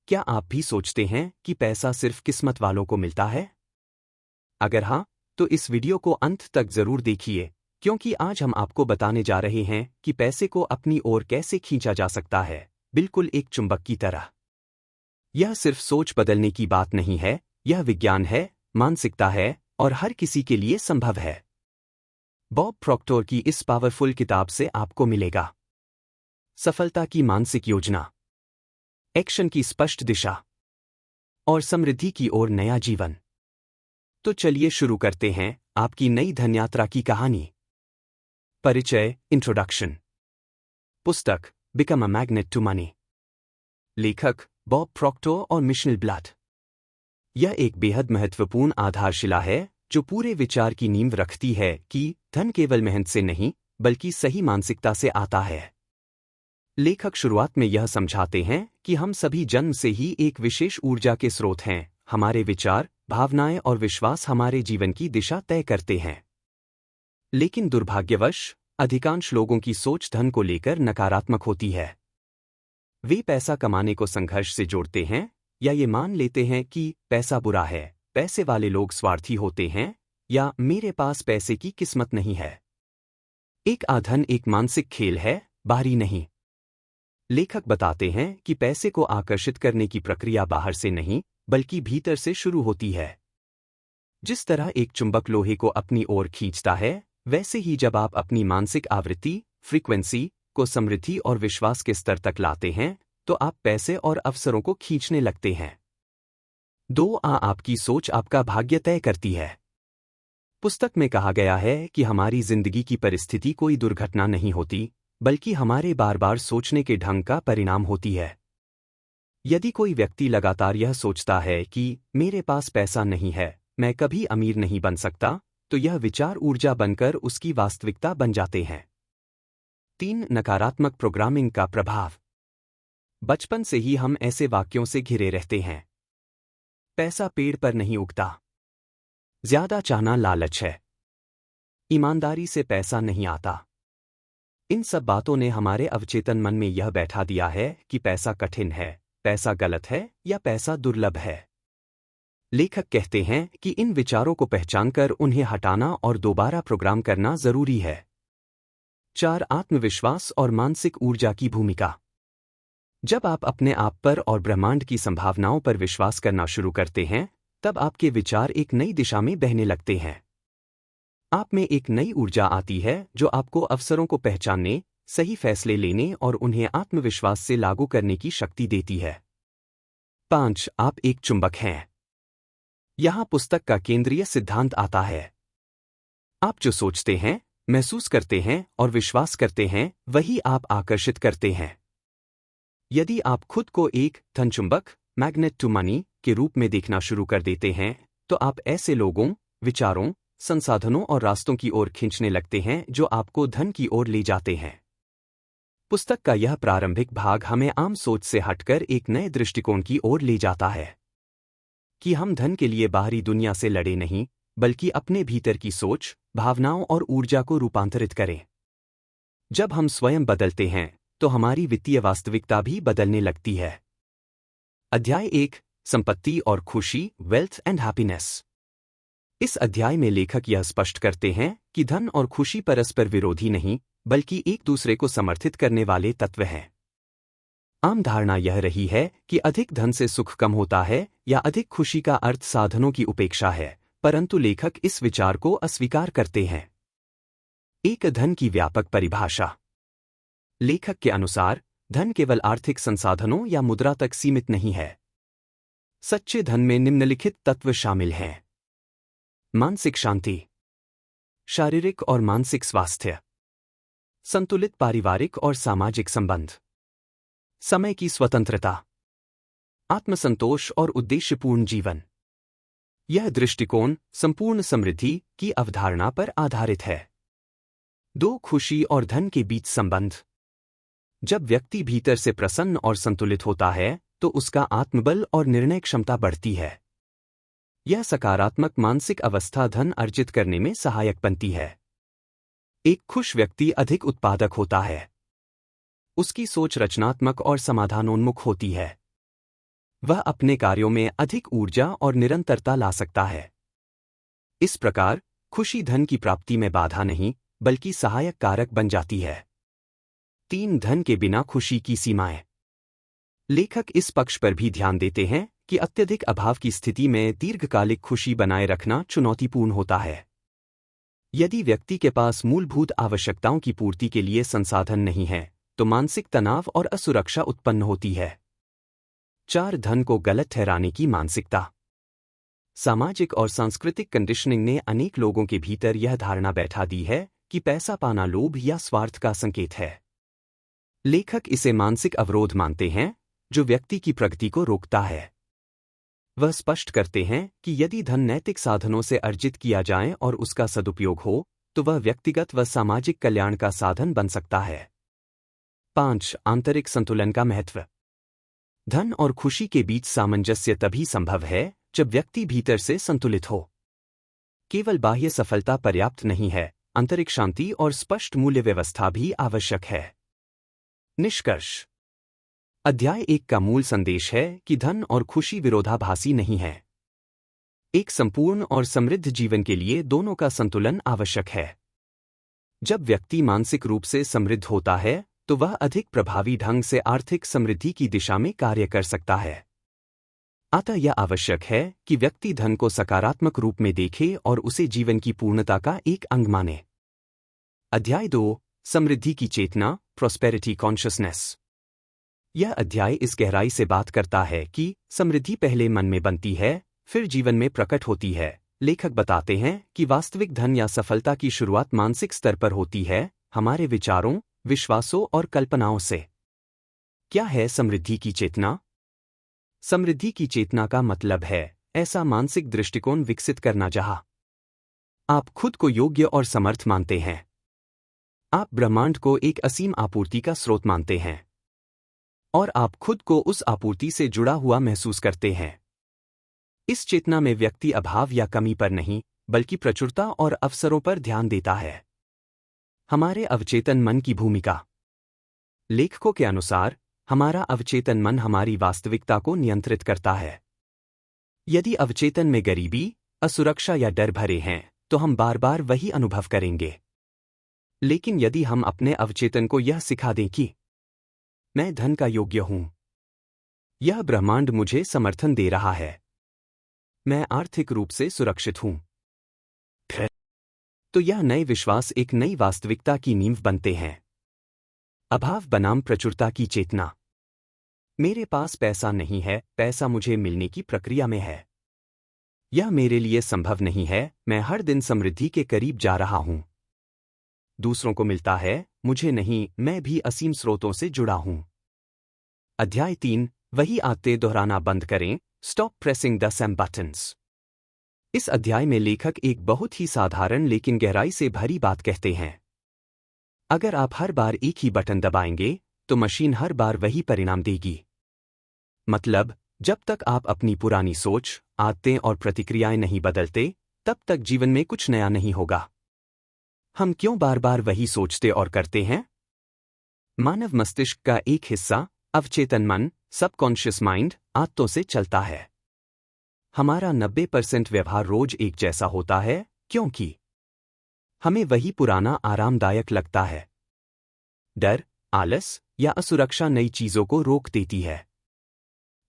क्या आप भी सोचते हैं कि पैसा सिर्फ किस्मत वालों को मिलता है? अगर हाँ, तो इस वीडियो को अंत तक जरूर देखिए, क्योंकि आज हम आपको बताने जा रहे हैं कि पैसे को अपनी ओर कैसे खींचा जा सकता है, बिल्कुल एक चुंबक की तरह। यह सिर्फ सोच बदलने की बात नहीं है, यह विज्ञान है, मानसिकता है और हर किसी के लिए संभव है। बॉब प्रॉक्टर की इस पावरफुल किताब से आपको मिलेगा सफलता की मानसिक योजना, एक्शन की स्पष्ट दिशा और समृद्धि की ओर नया जीवन। तो चलिए शुरू करते हैं आपकी नई धन यात्रा की कहानी। परिचय, इंट्रोडक्शन। पुस्तक become a magnet to money. लेखक बॉब प्रॉक्टर और मिशेल ब्लड। यह एक बेहद महत्वपूर्ण आधारशिला है जो पूरे विचार की नींव रखती है कि धन केवल मेहनत से नहीं, बल्कि सही मानसिकता से आता है। लेखक शुरुआत में यह समझाते हैं कि हम सभी जन्म से ही एक विशेष ऊर्जा के स्रोत हैं, हमारे विचार, भावनाएं और विश्वास हमारे जीवन की दिशा तय करते हैं। लेकिन दुर्भाग्यवश, अधिकांश लोगों की सोच धन को लेकर नकारात्मक होती है। वे पैसा कमाने को संघर्ष से जोड़ते हैं या ये मान लेते हैं कि पैसा बुरा है, पैसे वाले लोग स्वार्थी होते हैं या मेरे पास पैसे की किस्मत नहीं है। एक आधन एक मानसिक खेल है, बाहरी नहीं। लेखक बताते हैं कि पैसे को आकर्षित करने की प्रक्रिया बाहर से नहीं, बल्कि भीतर से शुरू होती है। जिस तरह एक चुंबक लोहे को अपनी ओर खींचता है, वैसे ही जब आप अपनी मानसिक आवृत्ति, फ्रीक्वेंसी को समृद्धि और विश्वास के स्तर तक लाते हैं, तो आप पैसे और अवसरों को खींचने लगते हैं। आपकी सोच आपका भाग्य तय करती है। पुस्तक में कहा गया है कि हमारी जिंदगी की परिस्थिति कोई दुर्घटना नहीं होती, बल्कि हमारे बार बार सोचने के ढंग का परिणाम होती है। यदि कोई व्यक्ति लगातार यह सोचता है कि मेरे पास पैसा नहीं है, मैं कभी अमीर नहीं बन सकता, तो यह विचार ऊर्जा बनकर उसकी वास्तविकता बन जाते हैं। नकारात्मक प्रोग्रामिंग का प्रभाव। बचपन से ही हम ऐसे वाक्यों से घिरे रहते हैं। पैसा पेड़ पर नहीं उगता। ज्यादा चाहना लालच है। ईमानदारी से पैसा नहीं आता। इन सब बातों ने हमारे अवचेतन मन में यह बैठा दिया है कि पैसा कठिन है, पैसा गलत है या पैसा दुर्लभ है। लेखक कहते हैं कि इन विचारों को पहचानकर उन्हें हटाना और दोबारा प्रोग्राम करना जरूरी है। 4 आत्मविश्वास और मानसिक ऊर्जा की भूमिका। जब आप अपने आप पर और ब्रह्मांड की संभावनाओं पर विश्वास करना शुरू करते हैं, तब आपके विचार एक नई दिशा में बहने लगते हैं। आप में एक नई ऊर्जा आती है जो आपको अवसरों को पहचानने, सही फैसले लेने और उन्हें आत्मविश्वास से लागू करने की शक्ति देती है। 5 आप एक चुंबक हैं। यहां पुस्तक का केंद्रीय सिद्धांत आता है। आप जो सोचते हैं, महसूस करते हैं और विश्वास करते हैं, वही आप आकर्षित करते हैं। यदि आप खुद को एक धन चुंबक, मैग्नेट टू मनी, के रूप में देखना शुरू कर देते हैं, तो आप ऐसे लोगों, विचारों, संसाधनों और रास्तों की ओर खींचने लगते हैं जो आपको धन की ओर ले जाते हैं। पुस्तक का यह प्रारंभिक भाग हमें आम सोच से हटकर एक नए दृष्टिकोण की ओर ले जाता है कि हम धन के लिए बाहरी दुनिया से लड़े नहीं, बल्कि अपने भीतर की सोच, भावनाओं और ऊर्जा को रूपांतरित करें। जब हम स्वयं बदलते हैं, तो हमारी वित्तीय वास्तविकता भी बदलने लगती है। अध्याय 1 संपत्ति और खुशी, वेल्थ एंड हैप्पीनेस। इस अध्याय में लेखक यह स्पष्ट करते हैं कि धन और खुशी परस्पर विरोधी नहीं, बल्कि एक दूसरे को समर्थित करने वाले तत्व हैं। आम धारणा यह रही है कि अधिक धन से सुख कम होता है या अधिक खुशी का अर्थ साधनों की उपेक्षा है, परंतु लेखक इस विचार को अस्वीकार करते हैं। एक धन की व्यापक परिभाषा। लेखक के अनुसार, धन केवल आर्थिक संसाधनों या मुद्रा तक सीमित नहीं है। सच्चे धन में निम्नलिखित तत्व शामिल हैं। मानसिक शांति, शारीरिक और मानसिक स्वास्थ्य, संतुलित पारिवारिक और सामाजिक संबंध, समय की स्वतंत्रता, आत्मसंतोष और उद्देश्यपूर्ण जीवन। यह दृष्टिकोण संपूर्ण समृद्धि की अवधारणा पर आधारित है। 2 खुशी और धन के बीच संबंध। जब व्यक्ति भीतर से प्रसन्न और संतुलित होता है, तो उसका आत्मबल और निर्णय क्षमता बढ़ती है। यह सकारात्मक मानसिक अवस्था धन अर्जित करने में सहायक बनती है। एक खुश व्यक्ति अधिक उत्पादक होता है। उसकी सोच रचनात्मक और समाधानोन्मुख होती है। वह अपने कार्यों में अधिक ऊर्जा और निरंतरता ला सकता है। इस प्रकार खुशी धन की प्राप्ति में बाधा नहीं बल्कि सहायक कारक बन जाती है। 3 धन के बिना खुशी की सीमाएं। लेखक इस पक्ष पर भी ध्यान देते हैं कि अत्यधिक अभाव की स्थिति में दीर्घकालिक खुशी बनाए रखना चुनौतीपूर्ण होता है। यदि व्यक्ति के पास मूलभूत आवश्यकताओं की पूर्ति के लिए संसाधन नहीं है तो मानसिक तनाव और असुरक्षा उत्पन्न होती है। 4 धन को गलत ठहराने की मानसिकता। सामाजिक और सांस्कृतिक कंडीशनिंग ने अनेक लोगों के भीतर यह धारणा बैठा दी है कि पैसा पाना लोभ या स्वार्थ का संकेत है। लेखक इसे मानसिक अवरोध मानते हैं जो व्यक्ति की प्रगति को रोकता है। वह स्पष्ट करते हैं कि यदि धन नैतिक साधनों से अर्जित किया जाए और उसका सदुपयोग हो तो वह व्यक्तिगत व सामाजिक कल्याण का साधन बन सकता है। 5 आंतरिक संतुलन का महत्व। धन और खुशी के बीच सामंजस्य तभी संभव है जब व्यक्ति भीतर से संतुलित हो। केवल बाह्य सफलता पर्याप्त नहीं है, आंतरिक शांति और स्पष्ट मूल्य व्यवस्था भी आवश्यक है। निष्कर्ष। अध्याय 1 का मूल संदेश है कि धन और खुशी विरोधाभासी नहीं है। एक संपूर्ण और समृद्ध जीवन के लिए दोनों का संतुलन आवश्यक है। जब व्यक्ति मानसिक रूप से समृद्ध होता है तो वह अधिक प्रभावी ढंग से आर्थिक समृद्धि की दिशा में कार्य कर सकता है। अतः यह आवश्यक है कि व्यक्ति धन को सकारात्मक रूप में देखे और उसे जीवन की पूर्णता का एक अंग माने। अध्याय 2 समृद्धि की चेतना, प्रॉस्पेरिटी कॉन्शियसनेस। यह अध्याय इस गहराई से बात करता है कि समृद्धि पहले मन में बनती है, फिर जीवन में प्रकट होती है। लेखक बताते हैं कि वास्तविक धन या सफलता की शुरुआत मानसिक स्तर पर होती है, हमारे विचारों, विश्वासों और कल्पनाओं से। क्या है समृद्धि की चेतना? समृद्धि की चेतना का मतलब है ऐसा मानसिक दृष्टिकोण विकसित करना जहां आप खुद को योग्य और समर्थ मानते हैं। आप ब्रह्मांड को एक असीम आपूर्ति का स्रोत मानते हैं और आप खुद को उस आपूर्ति से जुड़ा हुआ महसूस करते हैं। इस चेतना में व्यक्ति अभाव या कमी पर नहीं बल्कि प्रचुरता और अवसरों पर ध्यान देता है। हमारे अवचेतन मन की भूमिका। लेखकों के अनुसार हमारा अवचेतन मन हमारी वास्तविकता को नियंत्रित करता है। यदि अवचेतन में गरीबी, असुरक्षा या डर भरे हैं तो हम बार बार वही अनुभव करेंगे। लेकिन यदि हम अपने अवचेतन को यह सिखा दें कि मैं धन का योग्य हूं, यह ब्रह्मांड मुझे समर्थन दे रहा है, मैं आर्थिक रूप से सुरक्षित हूं, तो यह नए विश्वास एक नई वास्तविकता की नींव बनते हैं। अभाव बनाम प्रचुरता की चेतना। मेरे पास पैसा नहीं है, पैसा मुझे मिलने की प्रक्रिया में है। यह मेरे लिए संभव नहीं है, मैं हर दिन समृद्धि के करीब जा रहा हूं। दूसरों को मिलता है, मुझे नहीं, मैं भी असीम स्रोतों से जुड़ा हूं। अध्याय 3 वही आदतें दोहराना बंद करें, stop pressing the same buttons. इस अध्याय में लेखक एक बहुत ही साधारण लेकिन गहराई से भरी बात कहते हैं। अगर आप हर बार एक ही बटन दबाएंगे तो मशीन हर बार वही परिणाम देगी। मतलब, जब तक आप अपनी पुरानी सोच, आदतें और प्रतिक्रियाएं नहीं बदलते, तब तक जीवन में कुछ नया नहीं होगा। हम क्यों बार बार वही सोचते और करते हैं? मानव मस्तिष्क का एक हिस्सा, अवचेतन मन, सबकॉन्शियस माइंड, आदतों से चलता है। हमारा 90% व्यवहार रोज एक जैसा होता है क्योंकि हमें वही पुराना आरामदायक लगता है। डर, आलस या असुरक्षा नई चीजों को रोक देती है।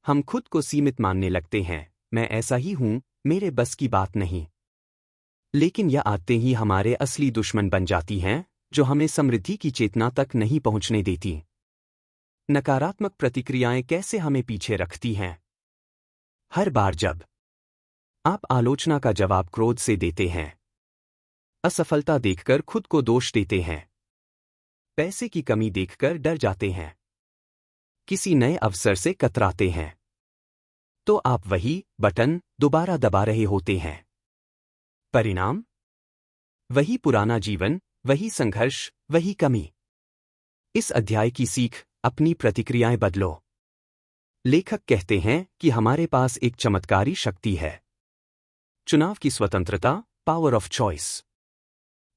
हम खुद को सीमित मानने लगते हैं, मैं ऐसा ही हूं, मेरे बस की बात नहीं। लेकिन यह आदतें ही हमारे असली दुश्मन बन जाती हैं, जो हमें समृद्धि की चेतना तक नहीं पहुंचने देती। नकारात्मक प्रतिक्रियाएं कैसे हमें पीछे रखती हैं? हर बार जब आप आलोचना का जवाब क्रोध से देते हैं, असफलता देखकर खुद को दोष देते हैं, पैसे की कमी देखकर डर जाते हैं, किसी नए अवसर से कतराते हैं, तो आप वही बटन दोबारा दबा रहे होते हैं। परिणाम? वही पुराना जीवन, वही संघर्ष, वही कमी। इस अध्याय की सीख, अपनी प्रतिक्रियाएं बदलो। लेखक कहते हैं कि हमारे पास एक चमत्कारी शक्ति है, चुनाव की स्वतंत्रता, पावर ऑफ चॉइस।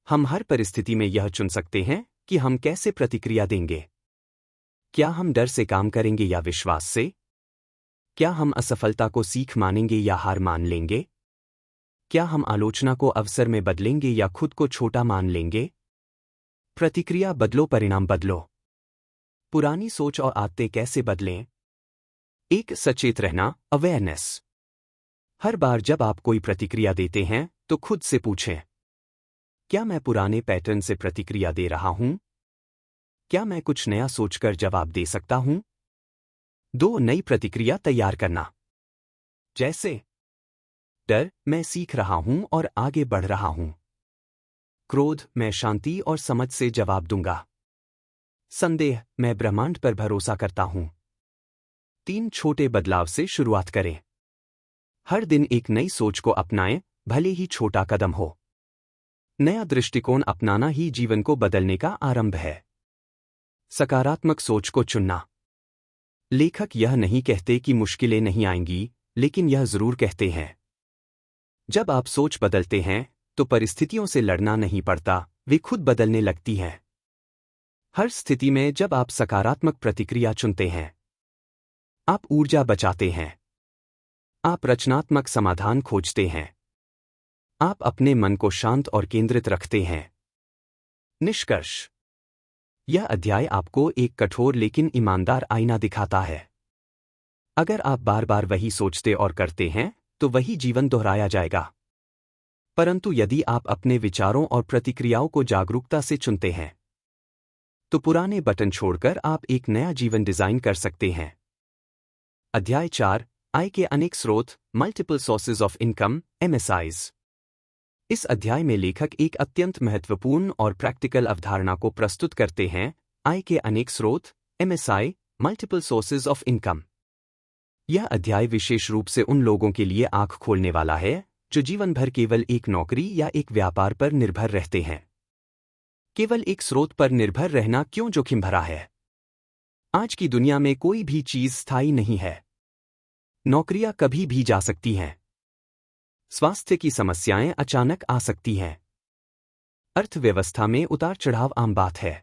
हम हर परिस्थिति में यह चुन सकते हैं कि हम कैसे प्रतिक्रिया देंगे। क्या हम डर से काम करेंगे या विश्वास से? क्या हम असफलता को सीख मानेंगे या हार मान लेंगे? क्या हम आलोचना को अवसर में बदलेंगे या खुद को छोटा मान लेंगे? प्रतिक्रिया बदलो, परिणाम बदलो। पुरानी सोच और आदतें कैसे बदलें? एक, सचेत रहना, अवेयरनेस। हर बार जब आप कोई प्रतिक्रिया देते हैं तो खुद से पूछें, क्या मैं पुराने पैटर्न से प्रतिक्रिया दे रहा हूं? क्या मैं कुछ नया सोचकर जवाब दे सकता हूं? 2, नई प्रतिक्रिया तैयार करना। जैसे डर, मैं सीख रहा हूं और आगे बढ़ रहा हूं। क्रोध, मैं शांति और समझ से जवाब दूंगा। संदेह, मैं ब्रह्मांड पर भरोसा करता हूं। 3, छोटे बदलाव से शुरुआत करें। हर दिन एक नई सोच को अपनाएं, भले ही छोटा कदम हो। नया दृष्टिकोण अपनाना ही जीवन को बदलने का आरंभ है। सकारात्मक सोच को चुनना। लेखक यह नहीं कहते कि मुश्किलें नहीं आएंगी, लेकिन यह जरूर कहते हैं, जब आप सोच बदलते हैं तो परिस्थितियों से लड़ना नहीं पड़ता, वे खुद बदलने लगती हैं। हर स्थिति में जब आप सकारात्मक प्रतिक्रिया चुनते हैं, आप ऊर्जा बचाते हैं। आप रचनात्मक समाधान खोजते हैं। आप अपने मन को शांत और केंद्रित रखते हैं। निष्कर्ष, यह अध्याय आपको एक कठोर लेकिन ईमानदार आईना दिखाता है। अगर आप बार बार वही सोचते और करते हैं तो वही जीवन दोहराया जाएगा। परंतु यदि आप अपने विचारों और प्रतिक्रियाओं को जागरूकता से चुनते हैं तो पुराने बटन छोड़कर आप एक नया जीवन डिजाइन कर सकते हैं। अध्याय 4, आय के अनेक स्रोत, multiple sources of income, MSIs। इस अध्याय में लेखक एक अत्यंत महत्वपूर्ण और प्रैक्टिकल अवधारणा को प्रस्तुत करते हैं, आय के अनेक स्रोत, MSI, multiple sources of income. यह अध्याय विशेष रूप से उन लोगों के लिए आंख खोलने वाला है जो जीवन भर केवल एक नौकरी या एक व्यापार पर निर्भर रहते हैं। केवल एक स्रोत पर निर्भर रहना क्यों जोखिम भरा है? आज की दुनिया में कोई भी चीज स्थायी नहीं है। नौकरियां कभी भी जा सकती हैं। स्वास्थ्य की समस्याएं अचानक आ सकती हैं। अर्थव्यवस्था में उतार चढ़ाव आम बात है।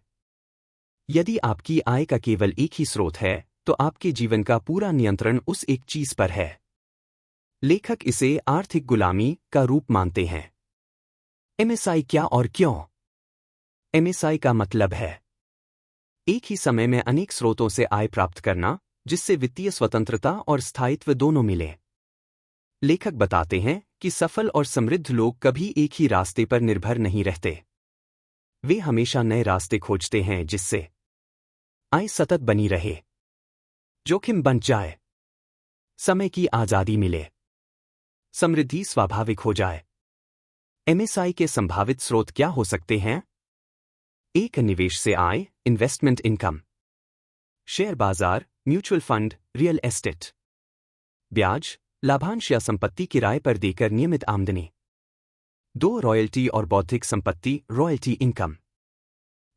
यदि आपकी आय का केवल एक ही स्रोत है तो आपके जीवन का पूरा नियंत्रण उस एक चीज पर है। लेखक इसे आर्थिक गुलामी का रूप मानते हैं। MSI क्या और क्यों? MSI का मतलब है एक ही समय में अनेक स्रोतों से आय प्राप्त करना, जिससे वित्तीय स्वतंत्रता और स्थायित्व दोनों मिले। लेखक बताते हैं कि सफल और समृद्ध लोग कभी एक ही रास्ते पर निर्भर नहीं रहते। वे हमेशा नए रास्ते खोजते हैं जिससे आय सतत बनी रहे, जोखिम बन जाए, समय की आजादी मिले, समृद्धि स्वाभाविक हो जाए। MSI के संभावित स्रोत क्या हो सकते हैं? 1, निवेश से आय, इन्वेस्टमेंट इनकम। शेयर बाजार, म्यूचुअल फंड, रियल एस्टेट। ब्याज, लाभांश या संपत्ति किराए पर देकर नियमित आमदनी। 2, रॉयल्टी और बौद्धिक संपत्ति, रॉयल्टी इनकम।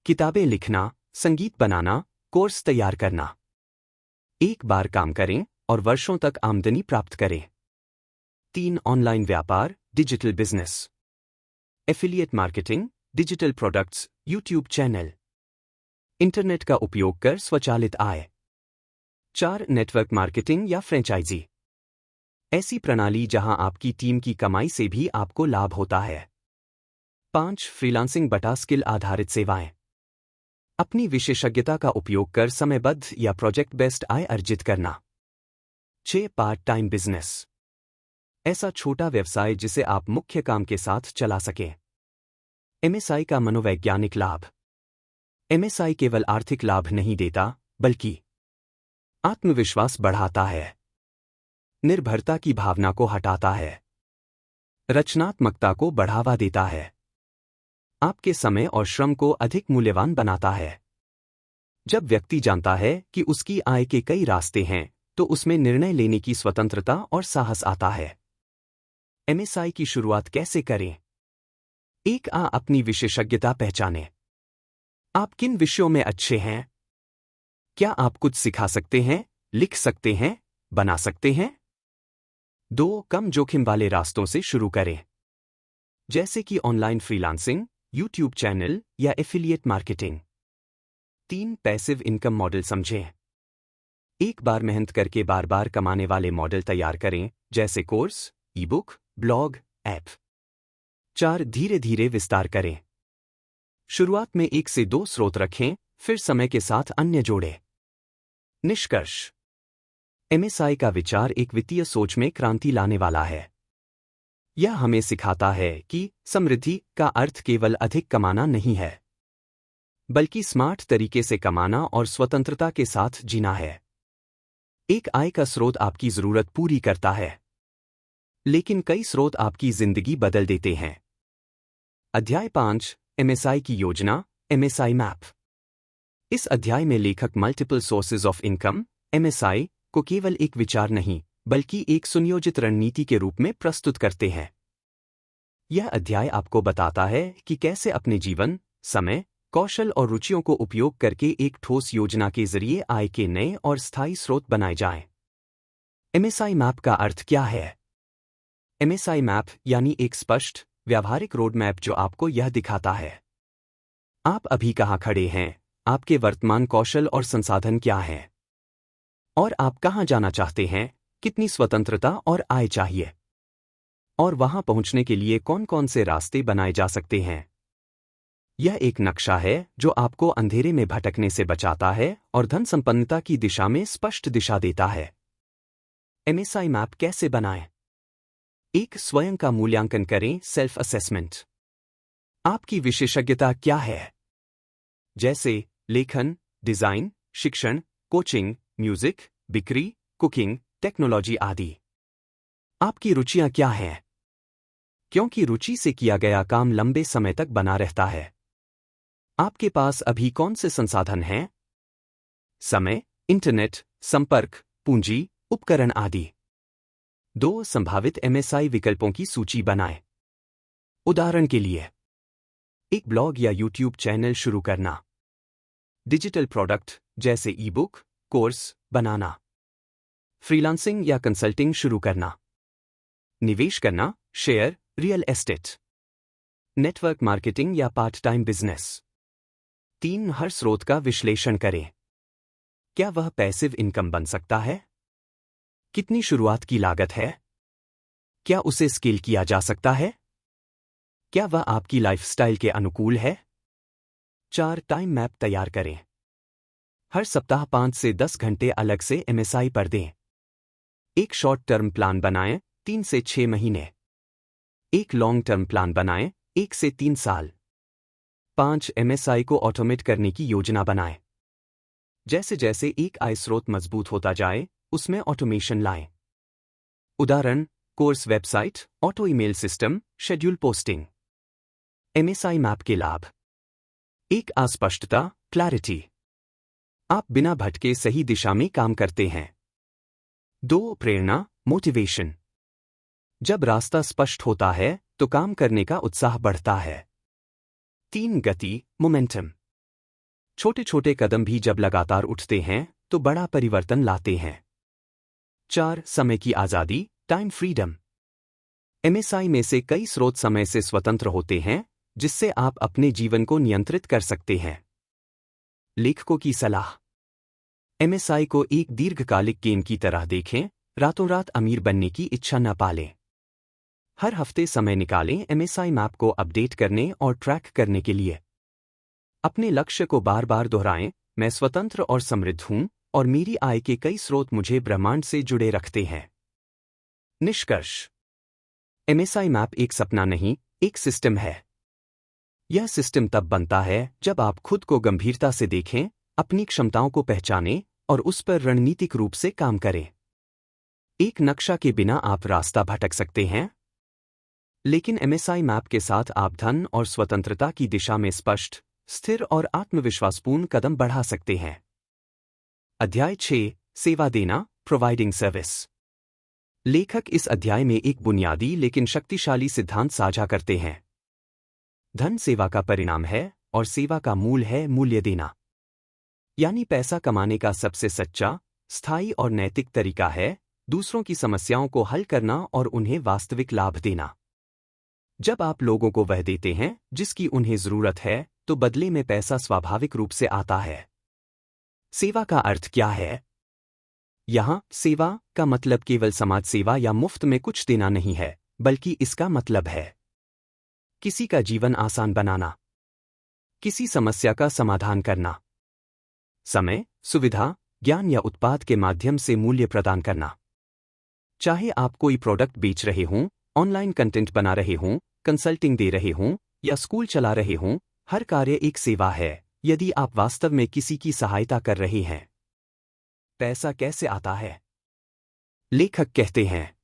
किताबें लिखना, संगीत बनाना, कोर्स तैयार करना। एक बार काम करें और वर्षों तक आमदनी प्राप्त करें। 3, ऑनलाइन व्यापार, digital business. Affiliate marketing, digital products, YouTube channel. Internet का उपयोग कर स्वचालित आय। 4, नेटवर्क मार्केटिंग या फ्रेंचाइजी। ऐसी प्रणाली जहां आपकी टीम की कमाई से भी आपको लाभ होता है। 5, फ्रीलांसिंग बटा स्किल आधारित सेवाएं। अपनी विशेषज्ञता का उपयोग कर समयबद्ध या प्रोजेक्ट बेस्ड आय अर्जित करना। 6, पार्ट टाइम बिजनेस। ऐसा छोटा व्यवसाय जिसे आप मुख्य काम के साथ चला सकें। MSI का मनोवैज्ञानिक लाभ। MSI केवल आर्थिक लाभ नहीं देता, बल्कि आत्मविश्वास बढ़ाता है, निर्भरता की भावना को हटाता है, रचनात्मकता को बढ़ावा देता है, आपके समय और श्रम को अधिक मूल्यवान बनाता है। जब व्यक्ति जानता है कि उसकी आय के कई रास्ते हैं तो उसमें निर्णय लेने की स्वतंत्रता और साहस आता है। MSI की शुरुआत कैसे करें? 1, अपनी विशेषज्ञता पहचानें। आप किन विषयों में अच्छे हैं? क्या आप कुछ सिखा सकते हैं, लिख सकते हैं, बना सकते हैं? 2, कम जोखिम वाले रास्तों से शुरू करें, जैसे कि ऑनलाइन फ्रीलांसिंग, यूट्यूब चैनल या affiliate marketing. 3, passive income model समझें। एक बार मेहनत करके बार बार कमाने वाले मॉडल तैयार करें, जैसे कोर्स, ई बुक, ब्लॉग, ऐप। 4. धीरे धीरे विस्तार करें। शुरुआत में 1 से 2 स्रोत रखें, फिर समय के साथ अन्य जोड़ें। निष्कर्ष: एमएसआई का विचार एक वित्तीय सोच में क्रांति लाने वाला है। यह हमें सिखाता है कि समृद्धि का अर्थ केवल अधिक कमाना नहीं है, बल्कि स्मार्ट तरीके से कमाना और स्वतंत्रता के साथ जीना है। एक आय का स्रोत आपकी जरूरत पूरी करता है, लेकिन कई स्रोत आपकी जिंदगी बदल देते हैं। अध्याय 5: एमएसआई की योजना, एमएसआई मैप। इस अध्याय में लेखक multiple sources of income, MSI, को केवल एक विचार नहीं, बल्कि एक सुनियोजित रणनीति के रूप में प्रस्तुत करते हैं। यह अध्याय आपको बताता है कि कैसे अपने जीवन, समय, कौशल और रुचियों को उपयोग करके एक ठोस योजना के जरिए आय के नए और स्थायी स्रोत बनाए जाएं। एमएसआई मैप का अर्थ क्या है? एमएसआई मैप यानी एक स्पष्ट, व्यावहारिक रोड मैप जो आपको यह दिखाता है आप अभी कहाँ खड़े हैं, आपके वर्तमान कौशल और संसाधन क्या हैं, और आप कहाँ जाना चाहते हैं, कितनी स्वतंत्रता और आय चाहिए, और वहां पहुंचने के लिए कौन कौन से रास्ते बनाए जा सकते हैं। यह एक नक्शा है जो आपको अंधेरे में भटकने से बचाता है और धन संपन्नता की दिशा में स्पष्ट दिशा देता है। एमएसआई मैप कैसे बनाएं? 1. स्वयं का मूल्यांकन करें, सेल्फ असेसमेंट। आपकी विशेषज्ञता क्या है? जैसे लेखन, डिजाइन, शिक्षण, कोचिंग, म्यूजिक, बिक्री, कुकिंग, टेक्नोलॉजी आदि। आपकी रुचियां क्या हैं? क्योंकि रुचि से किया गया काम लंबे समय तक बना रहता है। आपके पास अभी कौन से संसाधन हैं? समय, इंटरनेट, संपर्क, पूंजी, उपकरण आदि। 2. संभावित एमएसआई विकल्पों की सूची बनाएं। उदाहरण के लिए, एक ब्लॉग या यूट्यूब चैनल शुरू करना, डिजिटल प्रोडक्ट जैसे ई बुक, कोर्स बनाना, फ्रीलांसिंग या कंसल्टिंग शुरू करना, निवेश करना, share, real estate, network marketing या पार्ट टाइम बिजनेस। 3. हर स्रोत का विश्लेषण करें। क्या वह पैसिव इनकम बन सकता है? कितनी शुरुआत की लागत है? क्या उसे स्केल किया जा सकता है? क्या वह आपकी लाइफस्टाइल के अनुकूल है? 4. टाइम मैप तैयार करें। हर सप्ताह 5 से 10 घंटे अलग से एमएसआई पर दें। एक शॉर्ट टर्म प्लान बनाएं, 3 से 6 महीने। एक लॉन्ग टर्म प्लान बनाएं, 1 से 3 साल। 5. एमएसआई को ऑटोमेट करने की योजना बनाएं। जैसे जैसे एक आय स्रोत मजबूत होता जाए, उसमें ऑटोमेशन लाएं। उदाहरण, course website, auto email system, schedule posting. MSI map के लाभ। 1. अस्पष्टता, क्लैरिटी। आप बिना भटके सही दिशा में काम करते हैं। 2. प्रेरणा, मोटिवेशन। जब रास्ता स्पष्ट होता है तो काम करने का उत्साह बढ़ता है। 3. गति, मोमेंटम। छोटे छोटे कदम भी जब लगातार उठते हैं तो बड़ा परिवर्तन लाते हैं। 4. समय की आजादी, टाइम फ्रीडम। एमएसआई में से कई स्रोत समय से स्वतंत्र होते हैं, जिससे आप अपने जीवन को नियंत्रित कर सकते हैं। लेखकों की सलाह। एमएसआई को एक दीर्घकालिक गेम की तरह देखें, रातों रात अमीर बनने की इच्छा न पालें। हर हफ्ते समय निकालें एमएसआई मैप को अपडेट करने और ट्रैक करने के लिए। अपने लक्ष्य को बार बार दोहराएं, मैं स्वतंत्र और समृद्ध हूं, और मेरी आय के कई स्रोत मुझे ब्रह्मांड से जुड़े रखते हैं। निष्कर्ष: एमएसआई मैप एक सपना नहीं, एक सिस्टम है। यह सिस्टम तब बनता है जब आप खुद को गंभीरता से देखें, अपनी क्षमताओं को पहचानें और उस पर रणनीतिक रूप से काम करें। एक नक्शा के बिना आप रास्ता भटक सकते हैं, लेकिन एमएसआई मैप के साथ आप धन और स्वतंत्रता की दिशा में स्पष्ट, स्थिर और आत्मविश्वासपूर्ण कदम बढ़ा सकते हैं। अध्याय 6: सेवा देना, प्रोवाइडिंग सर्विस। लेखक इस अध्याय में एक बुनियादी लेकिन शक्तिशाली सिद्धांत साझा करते हैं। धन सेवा का परिणाम है और सेवा का मूल है मूल्य देना। यानी पैसा कमाने का सबसे सच्चा, स्थायी और नैतिक तरीका है दूसरों की समस्याओं को हल करना और उन्हें वास्तविक लाभ देना। जब आप लोगों को वह देते हैं जिसकी उन्हें जरूरत है, तो बदले में पैसा स्वाभाविक रूप से आता है। सेवा का अर्थ क्या है? यहाँ सेवा का मतलब केवल समाज सेवा या मुफ्त में कुछ देना नहीं है, बल्कि इसका मतलब है किसी का जीवन आसान बनाना, किसी समस्या का समाधान करना, समय, सुविधा, ज्ञान या उत्पाद के माध्यम से मूल्य प्रदान करना। चाहे आप कोई प्रोडक्ट बेच रहे हों, ऑनलाइन कंटेंट बना रहे हों, कंसल्टिंग दे रहे हों या स्कूल चला रहे हों, हर कार्य एक सेवा है यदि आप वास्तव में किसी की सहायता कर रहे हैं। पैसा कैसे आता है? लेखक कहते हैं,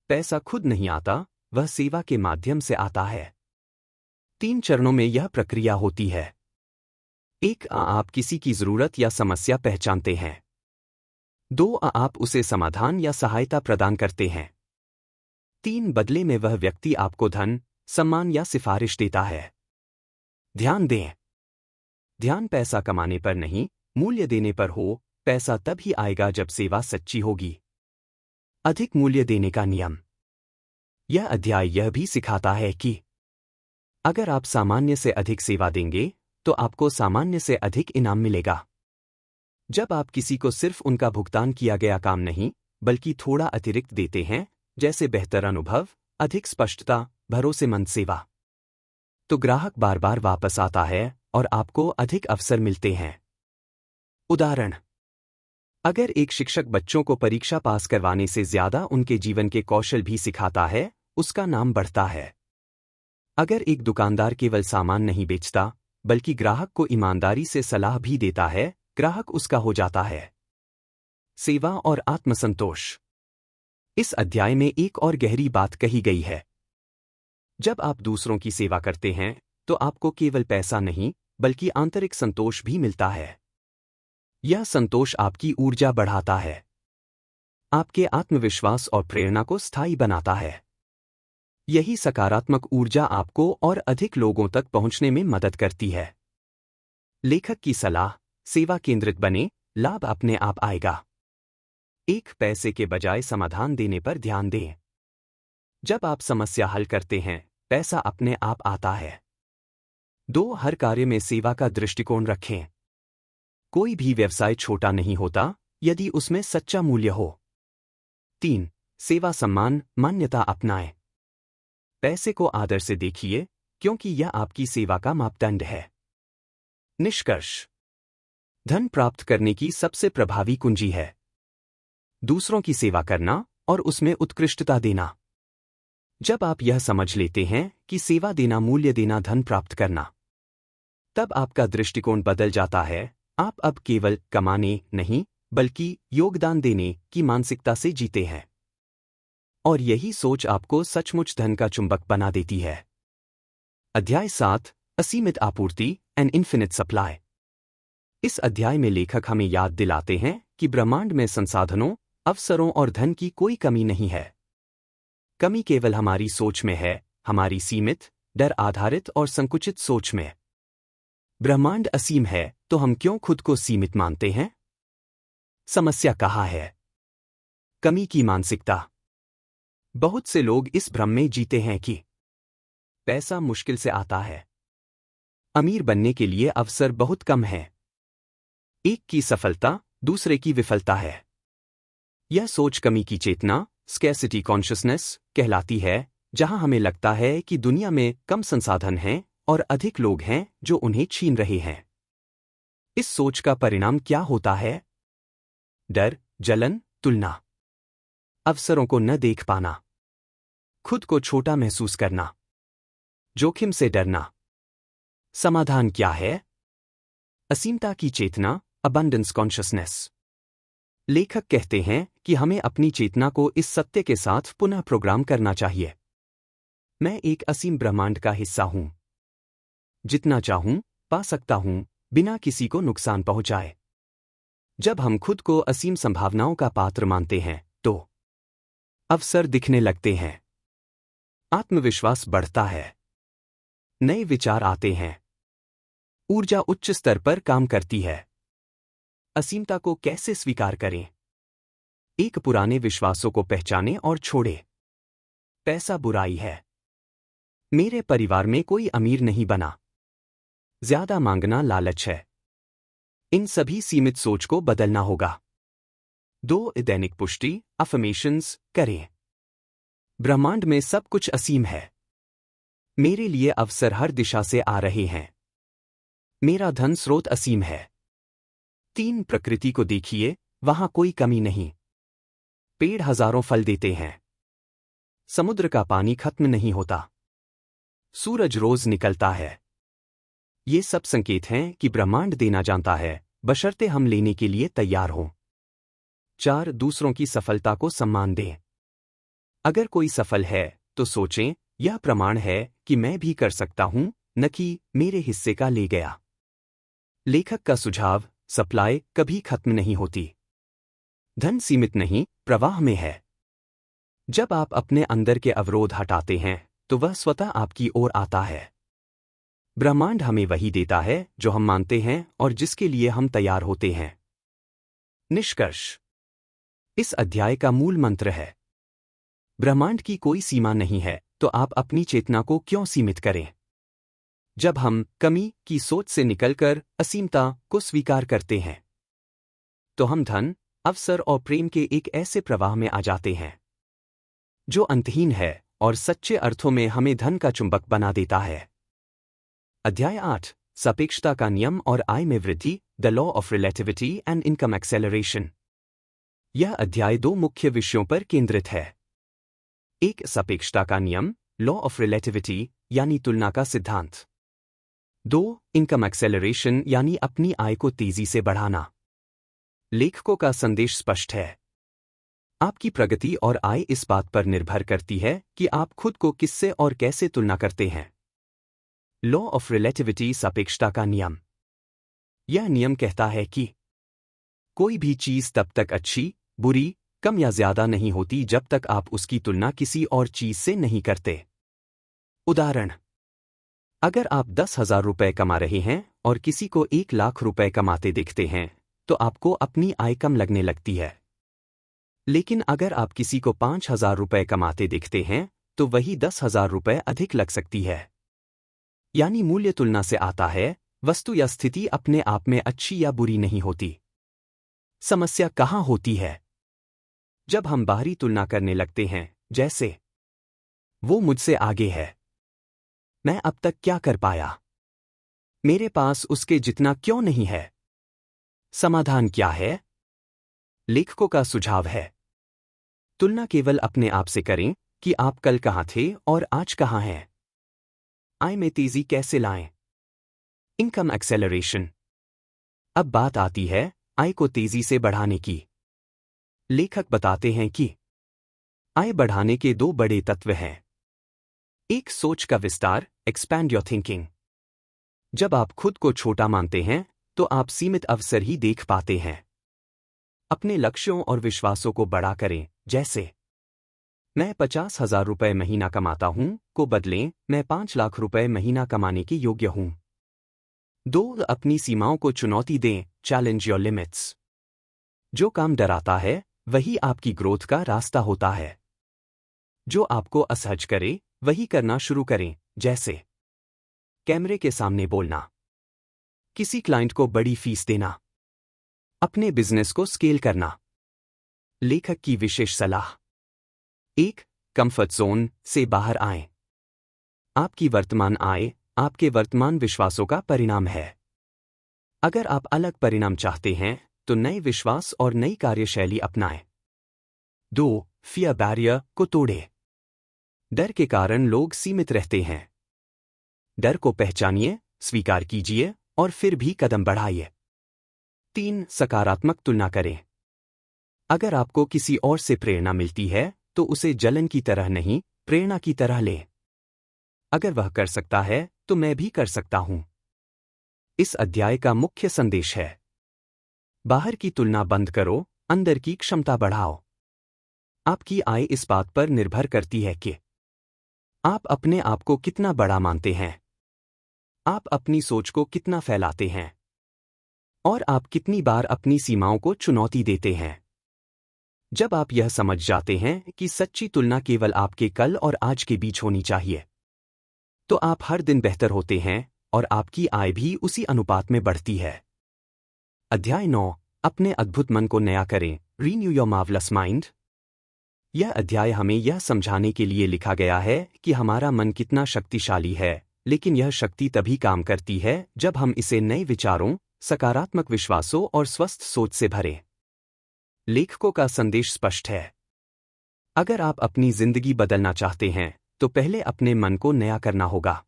पैसा खुद नहीं आता, वह सेवा के माध्यम से आता है। 3 चरणों में यह प्रक्रिया होती है। 1, आप किसी की जरूरत या समस्या पहचानते हैं। 2, आप उसे समाधान या सहायता प्रदान करते हैं। 3, बदले में वह व्यक्ति आपको धन, सम्मान या सिफारिश देता है। ध्यान दें, ध्यान पैसा कमाने पर नहीं, मूल्य देने पर हो। पैसा तभी आएगा जब सेवा सच्ची होगी। अधिक मूल्य देने का नियम। यह अध्याय यह भी सिखाता है कि अगर आप सामान्य से अधिक सेवा देंगे, तो आपको सामान्य से अधिक इनाम मिलेगा। जब आप किसी को सिर्फ उनका भुगतान किया गया काम नहीं, बल्कि थोड़ा अतिरिक्त देते हैं, जैसे बेहतर अनुभव, अधिक स्पष्टता, भरोसेमंद सेवा, तो ग्राहक बार बार वापस आता है और आपको अधिक अवसर मिलते हैं। उदाहरण, अगर एक शिक्षक बच्चों को परीक्षा पास करवाने से ज्यादा उनके जीवन के कौशल भी सिखाता है, उसका नाम बढ़ता है। अगर एक दुकानदार केवल सामान नहीं बेचता, बल्कि ग्राहक को ईमानदारी से सलाह भी देता है, ग्राहक उसका हो जाता है। सेवा और आत्मसंतोष। इस अध्याय में एक और गहरी बात कही गई है। जब आप दूसरों की सेवा करते हैं, तो आपको केवल पैसा नहीं, बल्कि आंतरिक संतोष भी मिलता है। यह संतोष आपकी ऊर्जा बढ़ाता है, आपके आत्मविश्वास और प्रेरणा को स्थायी बनाता है। यही सकारात्मक ऊर्जा आपको और अधिक लोगों तक पहुंचने में मदद करती है। लेखक की सलाह, सेवा केंद्रित बने, लाभ अपने आप आएगा। 1, पैसे के बजाय समाधान देने पर ध्यान दें। जब आप समस्या हल करते हैं, पैसा अपने आप आता है। 2, हर कार्य में सेवा का दृष्टिकोण रखें। कोई भी व्यवसाय छोटा नहीं होता यदि उसमें सच्चा मूल्य हो। 3, सेवा सम्मान, मान्यता अपनाएं। पैसे को आदर से देखिए, क्योंकि यह आपकी सेवा का मापदंड है। निष्कर्ष, धन प्राप्त करने की सबसे प्रभावी कुंजी है दूसरों की सेवा करना और उसमें उत्कृष्टता देना। जब आप यह समझ लेते हैं कि सेवा देना मूल्य देना धन प्राप्त करना, तब आपका दृष्टिकोण बदल जाता है। आप अब केवल कमाने नहीं, बल्कि योगदान देने की मानसिकता से जीते हैं। और यही सोच आपको सचमुच धन का चुंबक बना देती है। अध्याय 7, असीमित आपूर्ति, एन इन्फिनिट सप्लाई। इस अध्याय में लेखक हमें याद दिलाते हैं कि ब्रह्मांड में संसाधनों, अवसरों और धन की कोई कमी नहीं है। कमी केवल हमारी सोच में है, हमारी सीमित, डर आधारित और संकुचित सोच में। ब्रह्मांड असीम है, तो हम क्यों खुद को सीमित मानते हैं? समस्या कहाँ है? कमी की मानसिकता। बहुत से लोग इस भ्रम में जीते हैं कि पैसा मुश्किल से आता है, अमीर बनने के लिए अवसर बहुत कम है, एक की सफलता दूसरे की विफलता है। यह सोच कमी की चेतना, स्कैर्सिटी कॉन्शियसनेस कहलाती है, जहां हमें लगता है कि दुनिया में कम संसाधन हैं और अधिक लोग हैं जो उन्हें छीन रहे हैं। इस सोच का परिणाम क्या होता है? डर, जलन, तुलना, अवसरों को न देख पाना, खुद को छोटा महसूस करना, जोखिम से डरना। समाधान क्या है? असीमता की चेतना, अबंडेंस कॉन्शियसनेस। लेखक कहते हैं कि हमें अपनी चेतना को इस सत्य के साथ पुनः प्रोग्राम करना चाहिए। मैं एक असीम ब्रह्मांड का हिस्सा हूं। जितना चाहूं, पा सकता हूं, बिना किसी को नुकसान पहुंचाए। जब हम खुद को असीम संभावनाओं का पात्र मानते हैं, तो अवसर दिखने लगते हैं, आत्मविश्वास बढ़ता है, नए विचार आते हैं, ऊर्जा उच्च स्तर पर काम करती है। असीमता को कैसे स्वीकार करें? एक, पुराने विश्वासों को पहचानें और छोड़ें। पैसा बुराई है, मेरे परिवार में कोई अमीर नहीं बना, ज्यादा मांगना लालच है। इन सभी सीमित सोच को बदलना होगा। 2 दैनिक पुष्टि अफर्मेशंस करें। ब्रह्मांड में सब कुछ असीम है। मेरे लिए अवसर हर दिशा से आ रहे हैं। मेरा धन स्रोत असीम है। 3 प्रकृति को देखिए, वहां कोई कमी नहीं। पेड़ हजारों फल देते हैं। समुद्र का पानी खत्म नहीं होता। सूरज रोज निकलता है। ये सब संकेत हैं कि ब्रह्मांड देना जानता है, बशर्ते हम लेने के लिए तैयार हों। 4 दूसरों की सफलता को सम्मान दें। अगर कोई सफल है तो सोचें, यह प्रमाण है कि मैं भी कर सकता हूं, न कि मेरे हिस्से का ले गया। लेखक का सुझाव, सप्लाई कभी खत्म नहीं होती। धन सीमित नहीं, प्रवाह में है। जब आप अपने अंदर के अवरोध हटाते हैं तो वह स्वतः आपकी ओर आता है। ब्रह्मांड हमें वही देता है जो हम मानते हैं और जिसके लिए हम तैयार होते हैं। निष्कर्ष। इस अध्याय का मूल मंत्र है, ब्रह्मांड की कोई सीमा नहीं है, तो आप अपनी चेतना को क्यों सीमित करें? जब हम कमी की सोच से निकलकर असीमता को स्वीकार करते हैं तो हम धन, अवसर और प्रेम के एक ऐसे प्रवाह में आ जाते हैं जो अंतहीन है और सच्चे अर्थों में हमें धन का चुंबक बना देता है। अध्याय 8 सापेक्षता का नियम और आय में वृद्धि, the law of relativity and income acceleration. यह अध्याय 2 मुख्य विषयों पर केंद्रित है। 1 सापेक्षता का नियम, लॉ ऑफ रिलेटिविटी यानी तुलना का सिद्धांत। 2 इनकम एक्सेलरेशन यानी अपनी आय को तेजी से बढ़ाना। लेखकों का संदेश स्पष्ट है, आपकी प्रगति और आय इस बात पर निर्भर करती है कि आप खुद को किससे और कैसे तुलना करते हैं। लॉ ऑफ रिलेटिविटी सापेक्षता का नियम। यह नियम कहता है कि कोई भी चीज तब तक अच्छी, बुरी, कम या ज्यादा नहीं होती जब तक आप उसकी तुलना किसी और चीज से नहीं करते। उदाहरण, अगर आप 10,000 रुपए कमा रहे हैं और किसी को 1 लाख रुपए कमाते देखते हैं तो आपको अपनी आय कम लगने लगती है। लेकिन अगर आप किसी को 5,000 रुपए कमाते देखते हैं तो वही 10,000 रुपए अधिक लग सकती है। यानी मूल्य तुलना से आता है, वस्तु या स्थिति अपने आप में अच्छी या बुरी नहीं होती। समस्या कहाँ होती है? जब हम बाहरी तुलना करने लगते हैं, जैसे वो मुझसे आगे है, मैं अब तक क्या कर पाया, मेरे पास उसके जितना क्यों नहीं है। समाधान क्या है? लेखकों का सुझाव है, तुलना केवल अपने आप से करें कि आप कल कहाँ थे और आज कहाँ हैं। आय में तेजी कैसे लाएं? Income acceleration. अब बात आती है आय को तेजी से बढ़ाने की। लेखक बताते हैं कि आय बढ़ाने के 2 बड़े तत्व हैं। 1 सोच का विस्तार, एक्सपैंड योर थिंकिंग। जब आप खुद को छोटा मानते हैं तो आप सीमित अवसर ही देख पाते हैं। अपने लक्ष्यों और विश्वासों को बड़ा करें, जैसे मैं 50,000 रुपए महीना कमाता हूं को बदलें, मैं 5 लाख रुपए महीना कमाने के योग्य हूं। 2 अपनी सीमाओं को चुनौती दें, चैलेंज योर लिमिट्स। जो काम डराता है वही आपकी ग्रोथ का रास्ता होता है। जो आपको असहज करे वही करना शुरू करें, जैसे कैमरे के सामने बोलना, किसी क्लाइंट को बड़ी फीस देना, अपने बिजनेस को स्केल करना। लेखक की विशेष सलाह। 1 कंफर्ट जोन से बाहर आएं। आपकी वर्तमान आय आपके वर्तमान विश्वासों का परिणाम है। अगर आप अलग परिणाम चाहते हैं तो नए विश्वास और नई कार्यशैली अपनाएं। 2 फियर बैरियर को तोड़ें। डर के कारण लोग सीमित रहते हैं। डर को पहचानिए, स्वीकार कीजिए और फिर भी कदम बढ़ाइए। 3 सकारात्मक तुलना करें। अगर आपको किसी और से प्रेरणा मिलती है तो उसे जलन की तरह नहीं, प्रेरणा की तरह लें। अगर वह कर सकता है तो मैं भी कर सकता हूं। इस अध्याय का मुख्य संदेश है, बाहर की तुलना बंद करो, अंदर की क्षमता बढ़ाओ। आपकी आय इस बात पर निर्भर करती है कि आप अपने आप को कितना बड़ा मानते हैं, आप अपनी सोच को कितना फैलाते हैं और आप कितनी बार अपनी सीमाओं को चुनौती देते हैं। जब आप यह समझ जाते हैं कि सच्ची तुलना केवल आपके कल और आज के बीच होनी चाहिए, तो आप हर दिन बेहतर होते हैं और आपकी आय भी उसी अनुपात में बढ़ती है। अध्याय 9 अपने अद्भुत मन को नया करें, रीन्यू योर मार्वलस माइंड। यह अध्याय हमें यह समझाने के लिए लिखा गया है कि हमारा मन कितना शक्तिशाली है, लेकिन यह शक्ति तभी काम करती है जब हम इसे नए विचारों, सकारात्मक विश्वासों और स्वस्थ सोच से भरें। लेखकों का संदेश स्पष्ट है। अगर आप अपनी जिंदगी बदलना चाहते हैं तो पहले अपने मन को नया करना होगा।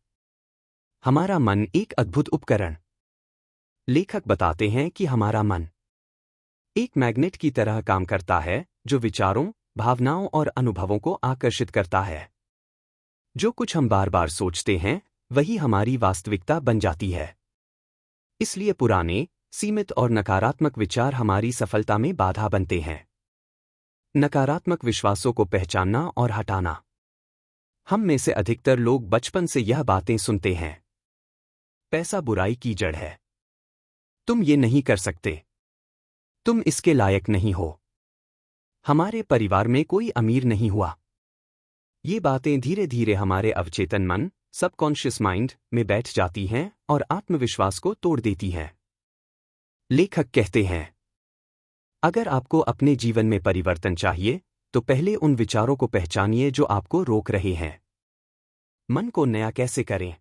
हमारा मन एक अद्भुत उपकरण। लेखक बताते हैं कि हमारा मन एक मैग्नेट की तरह काम करता है जो विचारों, भावनाओं और अनुभवों को आकर्षित करता है। जो कुछ हम बार बार सोचते हैं वही हमारी वास्तविकता बन जाती है। इसलिए पुराने, सीमित और नकारात्मक विचार हमारी सफलता में बाधा बनते हैं। नकारात्मक विश्वासों को पहचानना और हटाना। हम में से अधिकतर लोग बचपन से यह बातें सुनते हैं। पैसा बुराई की जड़ है। तुम ये नहीं कर सकते। तुम इसके लायक नहीं हो। हमारे परिवार में कोई अमीर नहीं हुआ। ये बातें धीरे धीरे हमारे अवचेतन मन, सबकॉन्शियस माइंड में बैठ जाती हैं और आत्मविश्वास को तोड़ देती हैं। लेखक कहते हैं, अगर आपको अपने जीवन में परिवर्तन चाहिए तो पहले उन विचारों को पहचानिए जो आपको रोक रहे हैं। मन को नया कैसे करें?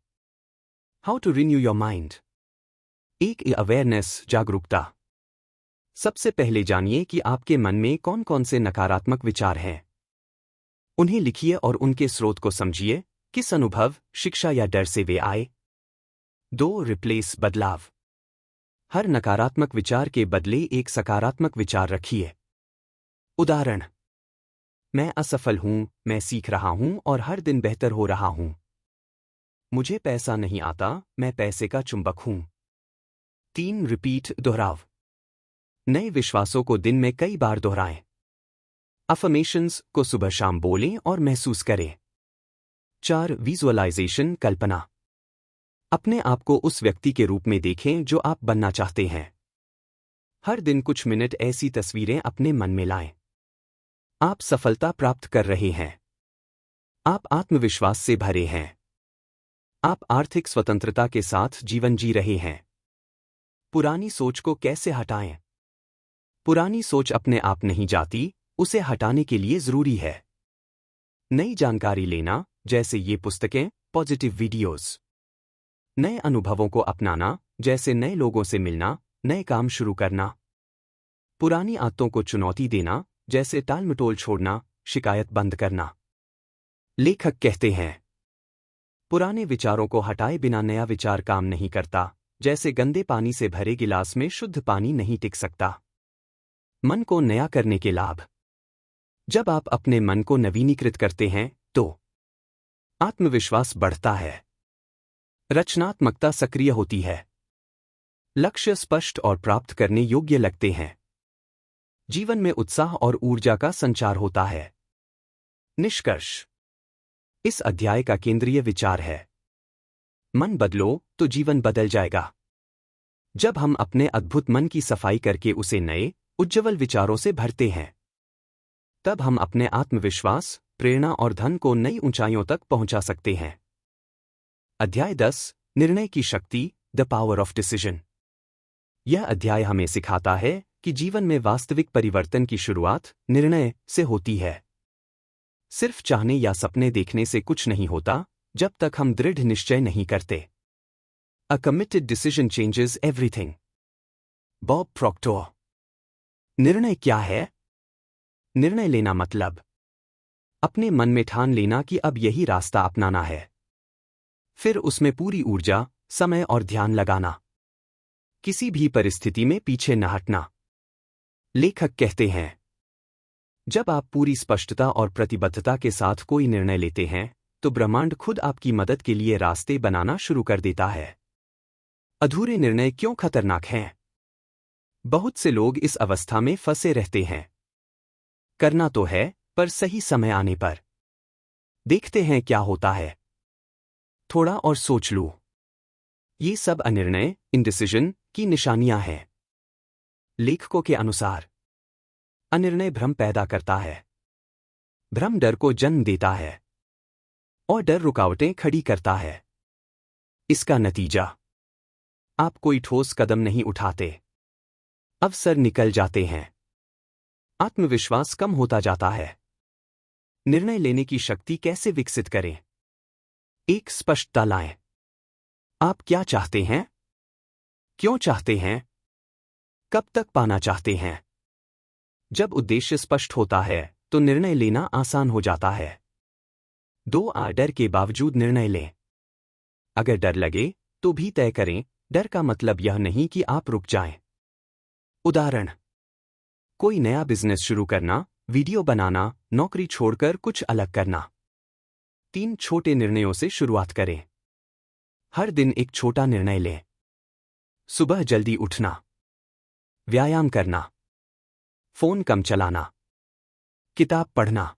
How to renew your mind. एक अवेयरनेस, जागरूकता। सबसे पहले जानिए कि आपके मन में कौन कौन से नकारात्मक विचार हैं। उन्हें लिखिए और उनके स्रोत को समझिए। किस अनुभव, शिक्षा या डर से वे आए। 2. रिप्लेस, बदलाव। हर नकारात्मक विचार के बदले एक सकारात्मक विचार रखिए। उदाहरण, मैं असफल हूं, मैं सीख रहा हूं और हर दिन बेहतर हो रहा हूं। मुझे पैसा नहीं आता, मैं पैसे का चुंबक हूं। 3. रिपीट, दोहराव। नए विश्वासों को दिन में कई बार दोहराएं। अफर्मेशंस को सुबह शाम बोलें और महसूस करें। 4. विजुअलाइजेशन, कल्पना। अपने आप को उस व्यक्ति के रूप में देखें जो आप बनना चाहते हैं। हर दिन कुछ मिनट ऐसी तस्वीरें अपने मन में लाएं। आप सफलता प्राप्त कर रहे हैं। आप आत्मविश्वास से भरे हैं। आप आर्थिक स्वतंत्रता के साथ जीवन जी रहे हैं। पुरानी सोच को कैसे हटाएं? पुरानी सोच अपने आप नहीं जाती, उसे हटाने के लिए जरूरी है नई जानकारी लेना, जैसे ये पुस्तकें, पॉजिटिव वीडियोस। नए अनुभवों को अपनाना, जैसे नए लोगों से मिलना, नए काम शुरू करना। पुरानी आदतों को चुनौती देना, जैसे टालमटोल छोड़ना, शिकायत बंद करना। लेखक कहते हैं, पुराने विचारों को हटाए बिना नया विचार काम नहीं करता, जैसे गंदे पानी से भरे गिलास में शुद्ध पानी नहीं टिक सकता। मन को नया करने के लाभ। जब आप अपने मन को नवीनीकृत करते हैं तो आत्मविश्वास बढ़ता है, रचनात्मकता सक्रिय होती है, लक्ष्य स्पष्ट और प्राप्त करने योग्य लगते हैं, जीवन में उत्साह और ऊर्जा का संचार होता है। निष्कर्ष, इस अध्याय का केंद्रीय विचार है, मन बदलो तो जीवन बदल जाएगा। जब हम अपने अद्भुत मन की सफाई करके उसे नए, उज्ज्वल विचारों से भरते हैं, तब हम अपने आत्मविश्वास, प्रेरणा और धन को नई ऊंचाइयों तक पहुंचा सकते हैं। अध्याय 10, निर्णय की शक्ति, द पावर ऑफ डिसीजन। यह अध्याय हमें सिखाता है कि जीवन में वास्तविक परिवर्तन की शुरुआत निर्णय से होती है। सिर्फ चाहने या सपने देखने से कुछ नहीं होता जब तक हम दृढ़ निश्चय नहीं करते। A committed decision changes everything. Bob Procter. निर्णय क्या है? निर्णय लेना मतलब अपने मन में ठान लेना कि अब यही रास्ता अपनाना है, फिर उसमें पूरी ऊर्जा, समय और ध्यान लगाना, किसी भी परिस्थिति में पीछे न हटना। लेखक कहते हैं, जब आप पूरी स्पष्टता और प्रतिबद्धता के साथ कोई निर्णय लेते हैं तो ब्रह्मांड खुद आपकी मदद के लिए रास्ते बनाना शुरू कर देता है। अधूरे निर्णय क्यों खतरनाक हैं? बहुत से लोग इस अवस्था में फंसे रहते हैं। करना तो है, पर सही समय आने पर देखते हैं क्या होता है। थोड़ा और सोच लूं। ये सब अनिर्णय, इंडिसीजन की निशानियां हैं। लेखकों के अनुसार अनिर्णय भ्रम पैदा करता है, भ्रम डर को जन्म देता है और डर रुकावटें खड़ी करता है। इसका नतीजा, आप कोई ठोस कदम नहीं उठाते, अवसर निकल जाते हैं, आत्मविश्वास कम होता जाता है। निर्णय लेने की शक्ति कैसे विकसित करें? एक स्पष्टता लाएं। आप क्या चाहते हैं? क्यों चाहते हैं? कब तक पाना चाहते हैं? जब उद्देश्य स्पष्ट होता है तो निर्णय लेना आसान हो जाता है। डर के बावजूद निर्णय लें। अगर डर लगे तो भी तय करें। डर का मतलब यह नहीं कि आप रुक जाएं। उदाहरण: कोई नया बिजनेस शुरू करना, वीडियो बनाना, नौकरी छोड़कर कुछ अलग करना। 3 छोटे निर्णयों से शुरुआत करें। हर दिन एक छोटा निर्णय लें। सुबह जल्दी उठना, व्यायाम करना, फोन कम चलाना, किताब पढ़ना।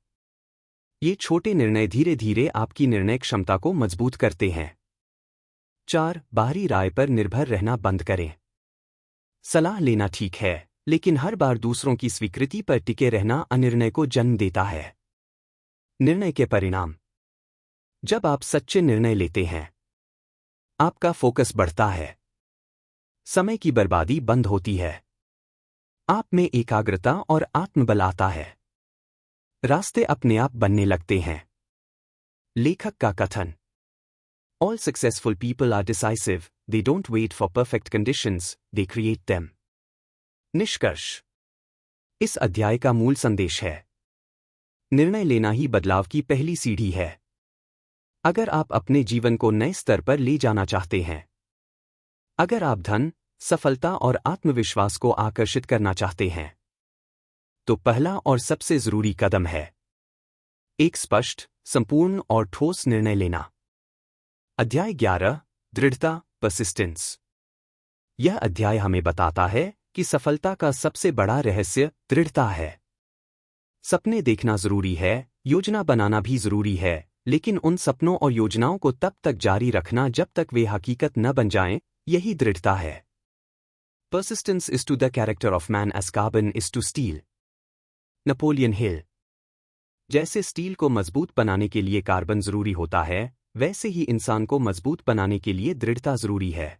ये छोटे निर्णय धीरे धीरे आपकी निर्णय क्षमता को मजबूत करते हैं। 4 बाहरी राय पर निर्भर रहना बंद करें। सलाह लेना ठीक है, लेकिन हर बार दूसरों की स्वीकृति पर टिके रहना अनिर्णय को जन्म देता है। निर्णय के परिणाम: जब आप सच्चे निर्णय लेते हैं, आपका फोकस बढ़ता है, समय की बर्बादी बंद होती है, आप में एकाग्रता और आत्मबल आता है, रास्ते अपने आप बनने लगते हैं। लेखक का कथन: All successful people are decisive, they don't wait for perfect conditions, they create them. निष्कर्ष: इस अध्याय का मूल संदेश है, निर्णय लेना ही बदलाव की पहली सीढ़ी है। अगर आप अपने जीवन को नए स्तर पर ले जाना चाहते हैं, अगर आप धन, सफलता और आत्मविश्वास को आकर्षित करना चाहते हैं, तो पहला और सबसे जरूरी कदम है एक स्पष्ट, संपूर्ण और ठोस निर्णय लेना। अध्याय 11: दृढ़ता, परसिस्टेंस। यह अध्याय हमें बताता है कि सफलता का सबसे बड़ा रहस्य दृढ़ता है। सपने देखना जरूरी है, योजना बनाना भी जरूरी है, लेकिन उन सपनों और योजनाओं को तब तक जारी रखना जब तक वे हकीकत न बन जाएं, यही दृढ़ता है। Persistence is to the character of man as carbon is to steel. Napoleon Hill. जैसे स्टील को मजबूत बनाने के लिए कार्बन जरूरी होता है, वैसे ही इंसान को मजबूत बनाने के लिए दृढ़ता जरूरी है।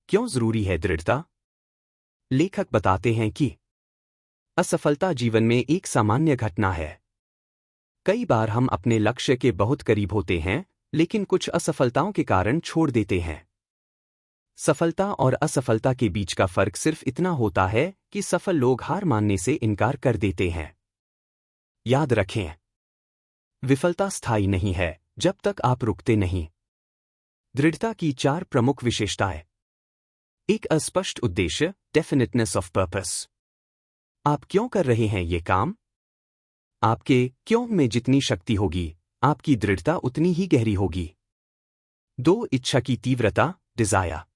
क्यों जरूरी है दृढ़ता? लेखक बताते हैं कि असफलता जीवन में एक सामान्य घटना है। कई बार हम अपने लक्ष्य के बहुत करीब होते हैं, लेकिन कुछ असफलताओं के कारण छोड़ देते हैं। सफलता और असफलता के बीच का फर्क सिर्फ इतना होता है कि सफल लोग हार मानने से इनकार कर देते हैं। याद रखें, विफलता स्थायी नहीं है जब तक आप रुकते नहीं। दृढ़ता की 4 प्रमुख विशेषताएं: एक अस्पष्ट उद्देश्य, डेफिनेटनेस ऑफ पर्पस। आप क्यों कर रहे हैं ये काम? आपके क्यों में जितनी शक्ति होगी, आपकी दृढ़ता उतनी ही गहरी होगी। 2 इच्छा की तीव्रता, डिजायर।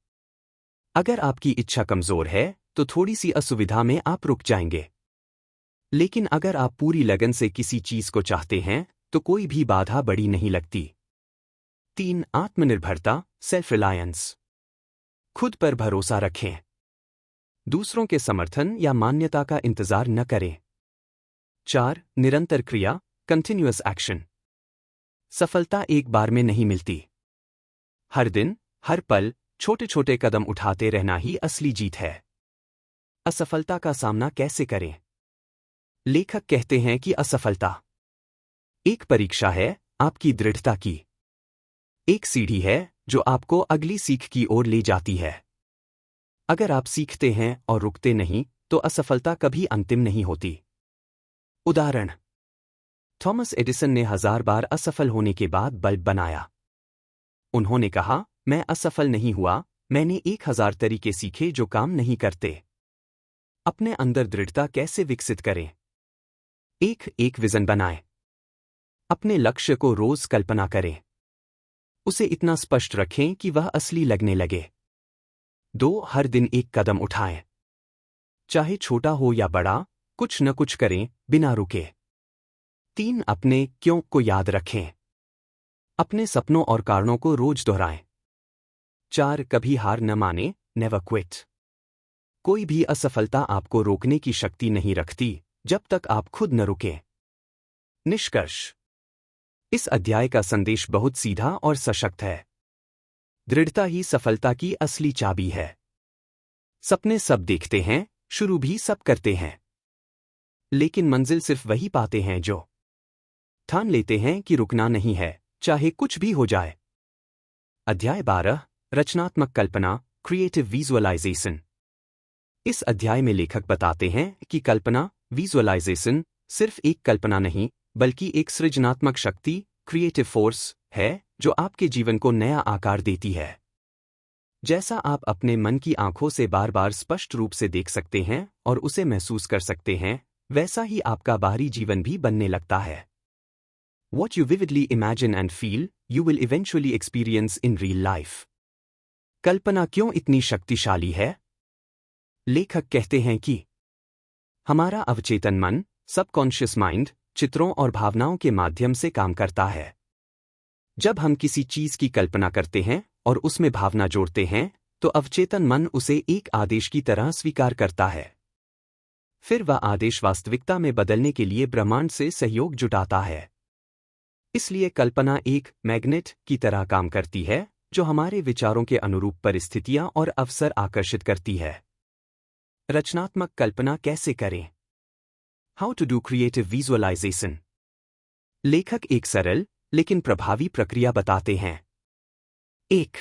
अगर आपकी इच्छा कमजोर है तो थोड़ी सी असुविधा में आप रुक जाएंगे, लेकिन अगर आप पूरी लगन से किसी चीज को चाहते हैं तो कोई भी बाधा बड़ी नहीं लगती। 3 आत्मनिर्भरता, सेल्फ रिलायंस। खुद पर भरोसा रखें, दूसरों के समर्थन या मान्यता का इंतजार न करें। 4 निरंतर क्रिया, कंटिन्यूअस एक्शन। सफलता एक बार में नहीं मिलती। हर दिन, हर पल छोटे छोटे कदम उठाते रहना ही असली जीत है। असफलता का सामना कैसे करें? लेखक कहते हैं कि असफलता एक परीक्षा है आपकी दृढ़ता की, एक सीढ़ी है जो आपको अगली सीख की ओर ले जाती है। अगर आप सीखते हैं और रुकते नहीं तो असफलता कभी अंतिम नहीं होती। उदाहरण: थॉमस एडिसन ने 1000 बार असफल होने के बाद बल्ब बनाया। उन्होंने कहा, मैं असफल नहीं हुआ, मैंने 1000 तरीके सीखे जो काम नहीं करते। अपने अंदर दृढ़ता कैसे विकसित करें? एक विजन बनाएं। अपने लक्ष्य को रोज कल्पना करें। उसे इतना स्पष्ट रखें कि वह असली लगने लगे। 2 हर दिन एक कदम उठाएं। चाहे छोटा हो या बड़ा, कुछ न कुछ करें, बिना रुके। 3 अपने क्यों को याद रखें। अपने सपनों और कारणों को रोज दोहराएं। 4 कभी हार न माने, नेवर क्विट। कोई भी असफलता आपको रोकने की शक्ति नहीं रखती जब तक आप खुद न रुकें। निष्कर्ष: इस अध्याय का संदेश बहुत सीधा और सशक्त है। दृढ़ता ही सफलता की असली चाबी है। सपने सब देखते हैं, शुरू भी सब करते हैं, लेकिन मंजिल सिर्फ वही पाते हैं जो ठान लेते हैं कि रुकना नहीं है, चाहे कुछ भी हो जाए। अध्याय 12, रचनात्मक कल्पना, क्रिएटिव विजुअलाइजेशन। इस अध्याय में लेखक बताते हैं कि कल्पना, विजुअलाइजेशन, सिर्फ एक कल्पना नहीं, बल्कि एक सृजनात्मक शक्ति, क्रिएटिव फोर्स, है जो आपके जीवन को नया आकार देती है। जैसा आप अपने मन की आंखों से बार बार स्पष्ट रूप से देख सकते हैं और उसे महसूस कर सकते हैं, वैसा ही आपका बाहरी जीवन भी बनने लगता है। What you vividly imagine and feel, you will eventually experience in real life. कल्पना क्यों इतनी शक्तिशाली है? लेखक कहते हैं कि हमारा अवचेतन मन, सबकॉन्शियस माइंड, चित्रों और भावनाओं के माध्यम से काम करता है। जब हम किसी चीज की कल्पना करते हैं और उसमें भावना जोड़ते हैं, तो अवचेतन मन उसे एक आदेश की तरह स्वीकार करता है। फिर वह आदेश वास्तविकता में बदलने के लिए ब्रह्मांड से सहयोग जुटाता है। इसलिए कल्पना एक मैग्नेट की तरह काम करती है, जो हमारे विचारों के अनुरूप परिस्थितियां और अवसर आकर्षित करती है। रचनात्मक कल्पना कैसे करें? How to do creative visualisation. लेखक एक सरल लेकिन प्रभावी प्रक्रिया बताते हैं। 1.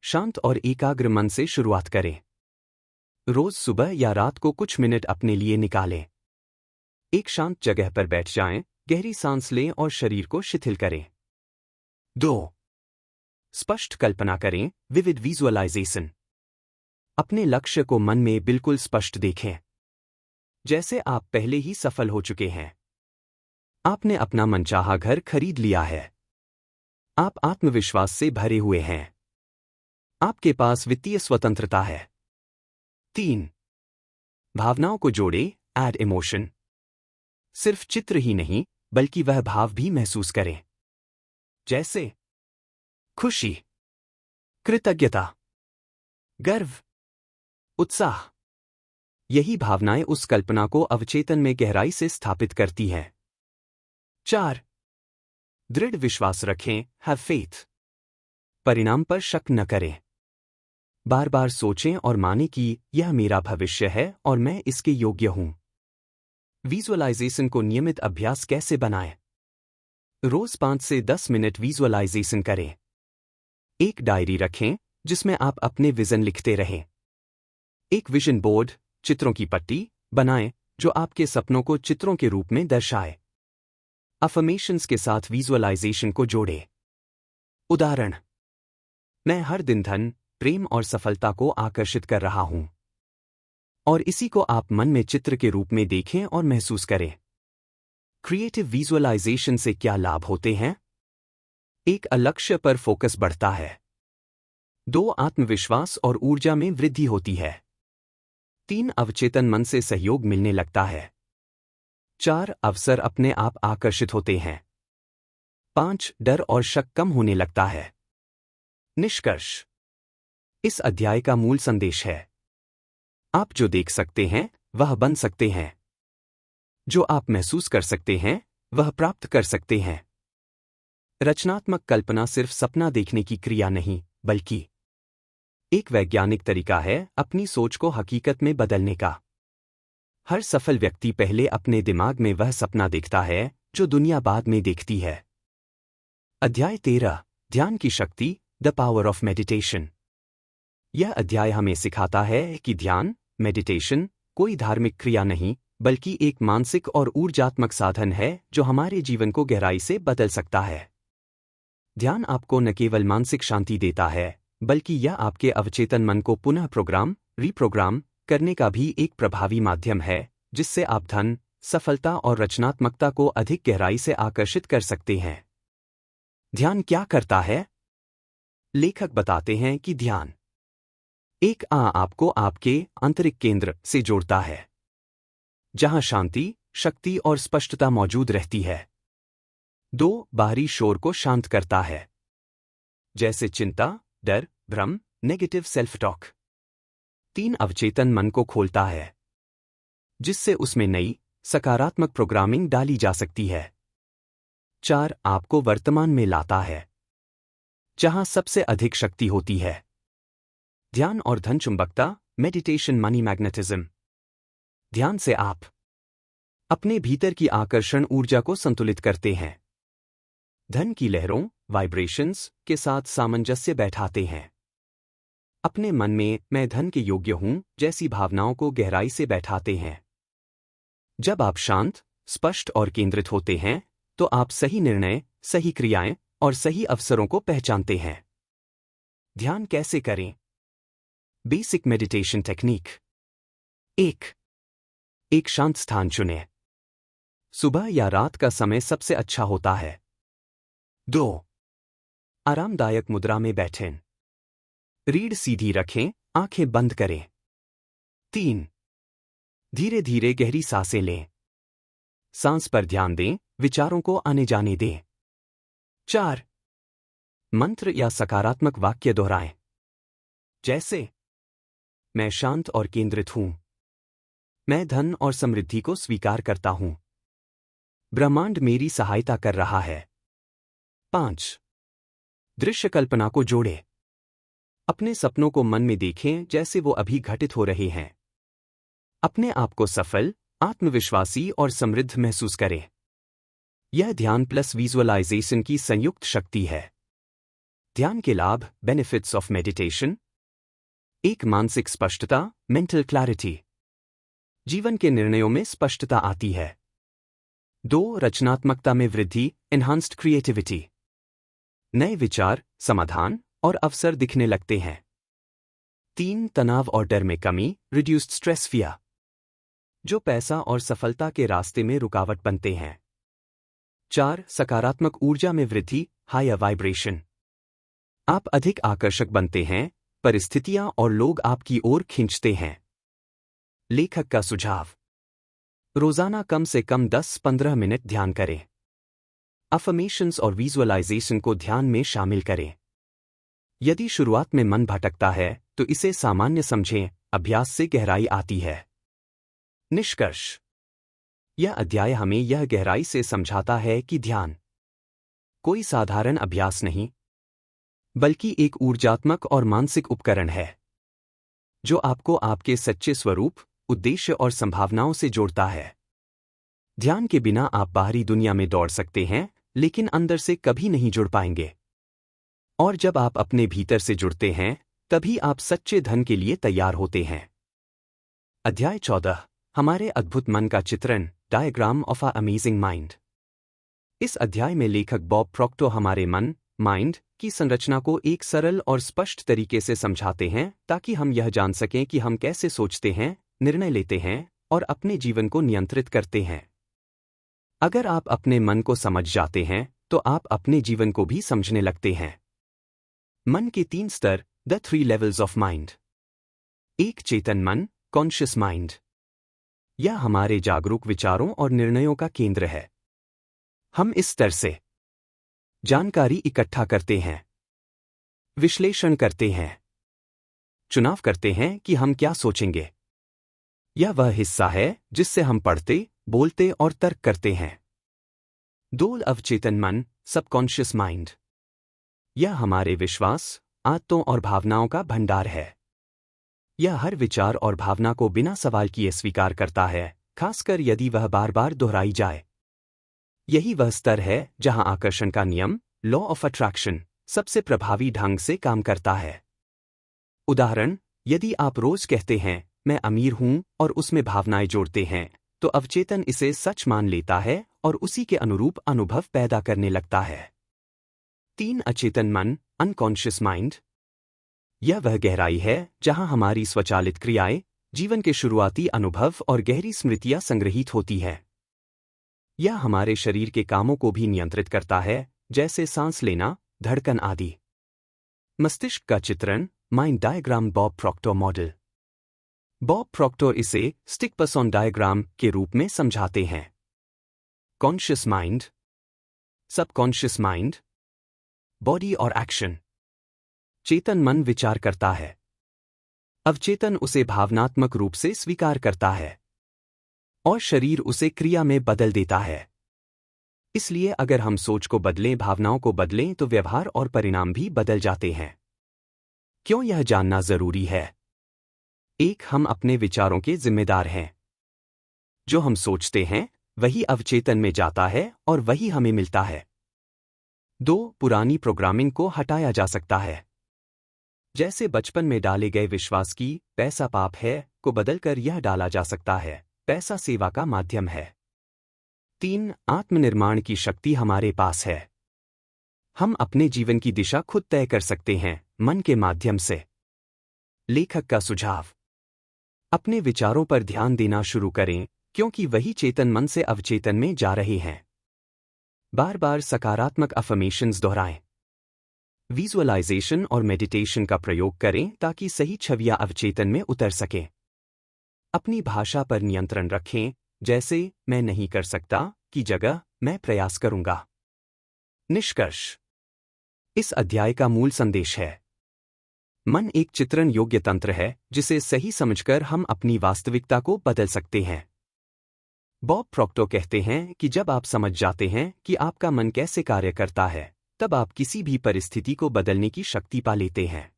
शांत और एकाग्र मन से शुरुआत करें। रोज सुबह या रात को कुछ मिनट अपने लिए निकालें। एक शांत जगह पर बैठ जाएं, गहरी सांस लें और शरीर को शिथिल करें। 2. स्पष्ट कल्पना करें, विविड विजुअलाइजेशन। अपने लक्ष्य को मन में बिल्कुल स्पष्ट देखें, जैसे आप पहले ही सफल हो चुके हैं। आपने अपना मनचाहा घर खरीद लिया है। आप आत्मविश्वास से भरे हुए हैं। आपके पास वित्तीय स्वतंत्रता है। 3. भावनाओं को जोड़े, ऐड इमोशन। सिर्फ चित्र ही नहीं, बल्कि वह भाव भी महसूस करें, जैसे खुशी, कृतज्ञता, गर्व, उत्साह। यही भावनाएं उस कल्पना को अवचेतन में गहराई से स्थापित करती हैं। 4. दृढ़ विश्वास रखें, हैव फेथ। परिणाम पर शक न करें। बार बार सोचें और मानें कि यह मेरा भविष्य है और मैं इसके योग्य हूं। विजुअलाइजेशन को नियमित अभ्यास कैसे बनाएं? रोज 5 से 10 मिनट विजुअलाइजेशन करें। एक डायरी रखें जिसमें आप अपने विजन लिखते रहें। एक विजन बोर्ड, चित्रों की पट्टी, बनाएं जो आपके सपनों को चित्रों के रूप में दर्शाए। अफर्मेशंस के साथ विजुअलाइजेशन को जोड़े। उदाहरण: मैं हर दिन धन, प्रेम और सफलता को आकर्षित कर रहा हूं। और इसी को आप मन में चित्र के रूप में देखें और महसूस करें। क्रिएटिव विजुअलाइजेशन से क्या लाभ होते हैं? 1. लक्ष्य पर फोकस बढ़ता है। 2. आत्मविश्वास और ऊर्जा में वृद्धि होती है। 3. अवचेतन मन से सहयोग मिलने लगता है। 4. अवसर अपने आप आकर्षित होते हैं। 5. डर और शक कम होने लगता है। निष्कर्ष: इस अध्याय का मूल संदेश है, आप जो देख सकते हैं वह बन सकते हैं। जो आप महसूस कर सकते हैं वह प्राप्त कर सकते हैं। रचनात्मक कल्पना सिर्फ सपना देखने की क्रिया नहीं, बल्कि एक वैज्ञानिक तरीका है अपनी सोच को हकीकत में बदलने का। हर सफल व्यक्ति पहले अपने दिमाग में वह सपना देखता है जो दुनिया बाद में देखती है। अध्याय 13, ध्यान की शक्ति, द पावर ऑफ मेडिटेशन। यह अध्याय हमें सिखाता है कि ध्यान, मेडिटेशन, कोई धार्मिक क्रिया नहीं, बल्कि एक मानसिक और ऊर्जात्मक साधन है जो हमारे जीवन को गहराई से बदल सकता है। ध्यान आपको न केवल मानसिक शांति देता है, बल्कि यह आपके अवचेतन मन को पुनः रिप्रोग्राम करने का भी एक प्रभावी माध्यम है, जिससे आप धन, सफलता और रचनात्मकता को अधिक गहराई से आकर्षित कर सकते हैं। ध्यान क्या करता है? लेखक बताते हैं कि ध्यान आपको आपके आंतरिक केंद्र से जोड़ता है, जहां शांति, शक्ति और स्पष्टता मौजूद रहती है। 2. बाहरी शोर को शांत करता है, जैसे चिंता, डर, भ्रम, नेगेटिव सेल्फ टॉक। 3. अवचेतन मन को खोलता है, जिससे उसमें नई, सकारात्मक प्रोग्रामिंग डाली जा सकती है। 4. आपको वर्तमान में लाता है, जहां सबसे अधिक शक्ति होती है। ध्यान और धन चुंबकता, मेडिटेशन मनी मैग्नेटिज्म। ध्यान से आप अपने भीतर की आकर्षण ऊर्जा को संतुलित करते हैं। धन की लहरों, वाइब्रेशंस के साथ सामंजस्य बैठाते हैं। अपने मन में मैं धन के योग्य हूं जैसी भावनाओं को गहराई से बैठाते हैं। जब आप शांत, स्पष्ट और केंद्रित होते हैं तो आप सही निर्णय, सही क्रियाएं और सही अवसरों को पहचानते हैं। ध्यान कैसे करें? Basic meditation technique. 1. एक शांत स्थान चुनें। सुबह या रात का समय सबसे अच्छा होता है। 2. आरामदायक मुद्रा में बैठें। रीढ़ सीधी रखें, आंखें बंद करें। 3. धीरे धीरे गहरी सांसें लें। सांस पर ध्यान दें, विचारों को आने जाने दें। 4. मंत्र या सकारात्मक वाक्य दोहराएं। जैसे, मैं शांत और केंद्रित हूं। मैं धन और समृद्धि को स्वीकार करता हूं। ब्रह्मांड मेरी सहायता कर रहा है। 5. दृश्य कल्पना को जोड़ें। अपने सपनों को मन में देखें जैसे वो अभी घटित हो रहे हैं। अपने आप को सफल, आत्मविश्वासी और समृद्ध महसूस करें। यह ध्यान प्लस विजुअलाइजेशन की संयुक्त शक्ति है। ध्यान के लाभ, बेनिफिट्स ऑफ मेडिटेशन। 1. मानसिक स्पष्टता, मेंटल क्लैरिटी। जीवन के निर्णयों में स्पष्टता आती है। 2. रचनात्मकता में वृद्धि, एनहांस्ड क्रिएटिविटी। नए विचार, समाधान और अवसर दिखने लगते हैं। 3. तनाव और डर में कमी, रिड्यूस्ड स्ट्रेस फियर। जो पैसा और सफलता के रास्ते में रुकावट बनते हैं। 4. सकारात्मक ऊर्जा में वृद्धि, हायर वाइब्रेशन। आप अधिक आकर्षक बनते हैं, परिस्थितियां और लोग आपकी ओर खींचते हैं। लेखक का सुझाव। रोजाना कम से कम 10-15 मिनट ध्यान करें। अफर्मेशंस और विजुअलाइजेशन को ध्यान में शामिल करें। यदि शुरुआत में मन भटकता है तो इसे सामान्य समझें, अभ्यास से गहराई आती है। निष्कर्ष। यह अध्याय हमें यह गहराई से समझाता है कि ध्यान कोई साधारण अभ्यास नहीं, बल्कि एक ऊर्जात्मक और मानसिक उपकरण है जो आपको आपके सच्चे स्वरूप, उद्देश्य और संभावनाओं से जोड़ता है। ध्यान के बिना आप बाहरी दुनिया में दौड़ सकते हैं, लेकिन अंदर से कभी नहीं जुड़ पाएंगे। और जब आप अपने भीतर से जुड़ते हैं, तभी आप सच्चे धन के लिए तैयार होते हैं। अध्याय 14। हमारे अद्भुत मन का चित्रण, diagram of a amazing mind. इस अध्याय में लेखक बॉब प्रॉक्टो हमारे मन, माइंड की संरचना को एक सरल और स्पष्ट तरीके से समझाते हैं ताकि हम यह जान सकें कि हम कैसे सोचते हैं, निर्णय लेते हैं और अपने जीवन को नियंत्रित करते हैं। अगर आप अपने मन को समझ जाते हैं तो आप अपने जीवन को भी समझने लगते हैं। मन के 3 स्तर, द 3 लेवल्स ऑफ माइंड। 1. चेतन मन, कॉन्शियस माइंड। यह हमारे जागरूक विचारों और निर्णयों का केंद्र है। हम इस स्तर से जानकारी इकट्ठा करते हैं, विश्लेषण करते हैं, चुनाव करते हैं कि हम क्या सोचेंगे। यह वह हिस्सा है जिससे हम पढ़ते, बोलते और तर्क करते हैं। 2. अवचेतन मन, सबकॉन्शियस माइंड। यह हमारे विश्वास, आदतों और भावनाओं का भंडार है। यह हर विचार और भावना को बिना सवाल किए स्वीकार करता है, खासकर यदि वह बार बार दोहराई जाए। यही वह स्तर है जहां आकर्षण का नियम, लॉ ऑफ अट्रैक्शन, सबसे प्रभावी ढंग से काम करता है। उदाहरण, यदि आप रोज कहते हैं, मैं अमीर हूं और उसमें भावनाएं जोड़ते हैं, तो अवचेतन इसे सच मान लेता है और उसी के अनुरूप अनुभव पैदा करने लगता है। 3. अचेतन मन, अनकॉन्शियस माइंड। यह वह गहराई है जहां हमारी स्वचालित क्रियाएं, जीवन के शुरुआती अनुभव और गहरी स्मृतियां संग्रहित होती हैं। यह हमारे शरीर के कामों को भी नियंत्रित करता है, जैसे सांस लेना, धड़कन आदि। मस्तिष्क का चित्रण, mind diagram, Bob Proctor model. Bob Proctor इसे स्टिक पर्सन डायग्राम के रूप में समझाते हैं। Conscious mind, subconscious mind, body और एक्शन। चेतन मन विचार करता है, अवचेतन उसे भावनात्मक रूप से स्वीकार करता है और शरीर उसे क्रिया में बदल देता है। इसलिए अगर हम सोच को बदलें, भावनाओं को बदलें, तो व्यवहार और परिणाम भी बदल जाते हैं। क्यों यह जानना जरूरी है? 1. हम अपने विचारों के जिम्मेदार हैं। जो हम सोचते हैं, वही अवचेतन में जाता है और वही हमें मिलता है। 2. पुरानी प्रोग्रामिंग को हटाया जा सकता है। जैसे बचपन में डाले गए विश्वास की पैसा पाप है को बदलकर यह डाला जा सकता है पैसा सेवा का माध्यम है। 3. आत्मनिर्माण की शक्ति हमारे पास है। हम अपने जीवन की दिशा खुद तय कर सकते हैं मन के माध्यम से। लेखक का सुझाव: अपने विचारों पर ध्यान देना शुरू करें क्योंकि वही चेतन मन से अवचेतन में जा रहे हैं। बार बार सकारात्मक अफर्मेशंस दोहराएं। विजुअलाइजेशन और मेडिटेशन का प्रयोग करें ताकि सही छवियां अवचेतन में उतर सकें। अपनी भाषा पर नियंत्रण रखें, जैसे मैं नहीं कर सकता की जगह मैं प्रयास करूंगा। निष्कर्ष: इस अध्याय का मूल संदेश है, मन एक चित्रण योग्य तंत्र है जिसे सही समझकर हम अपनी वास्तविकता को बदल सकते हैं। बॉब प्रॉक्टर कहते हैं कि जब आप समझ जाते हैं कि आपका मन कैसे कार्य करता है, तब आप किसी भी परिस्थिति को बदलने की शक्ति पा लेते हैं।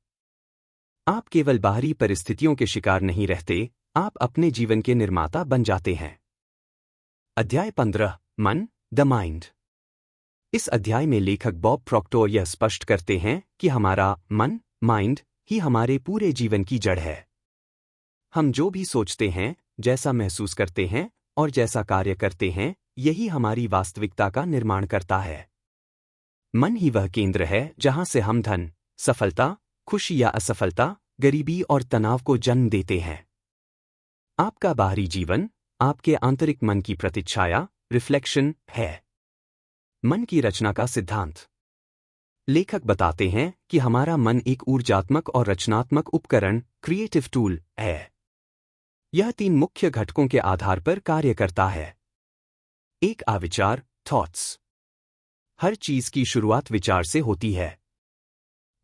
आप केवल बाहरी परिस्थितियों के शिकार नहीं रहते, आप अपने जीवन के निर्माता बन जाते हैं। अध्याय 15: मन, द माइंड। इस अध्याय में लेखक बॉब प्रॉक्टर यह स्पष्ट करते हैं कि हमारा मन, माइंड, ही हमारे पूरे जीवन की जड़ है। हम जो भी सोचते हैं, जैसा महसूस करते हैं और जैसा कार्य करते हैं, यही हमारी वास्तविकता का निर्माण करता है। मन ही वह केंद्र है जहां से हम धन, सफलता, खुशी या असफलता, गरीबी और तनाव को जन्म देते हैं। आपका बाहरी जीवन आपके आंतरिक मन की प्रतिच्छाया, रिफ्लेक्शन है। मन की रचना का सिद्धांत: लेखक बताते हैं कि हमारा मन एक ऊर्जात्मक और रचनात्मक उपकरण, क्रिएटिव टूल, है। यह 3 मुख्य घटकों के आधार पर कार्य करता है। 1. आविचार, थॉट्स। हर चीज की शुरुआत विचार से होती है।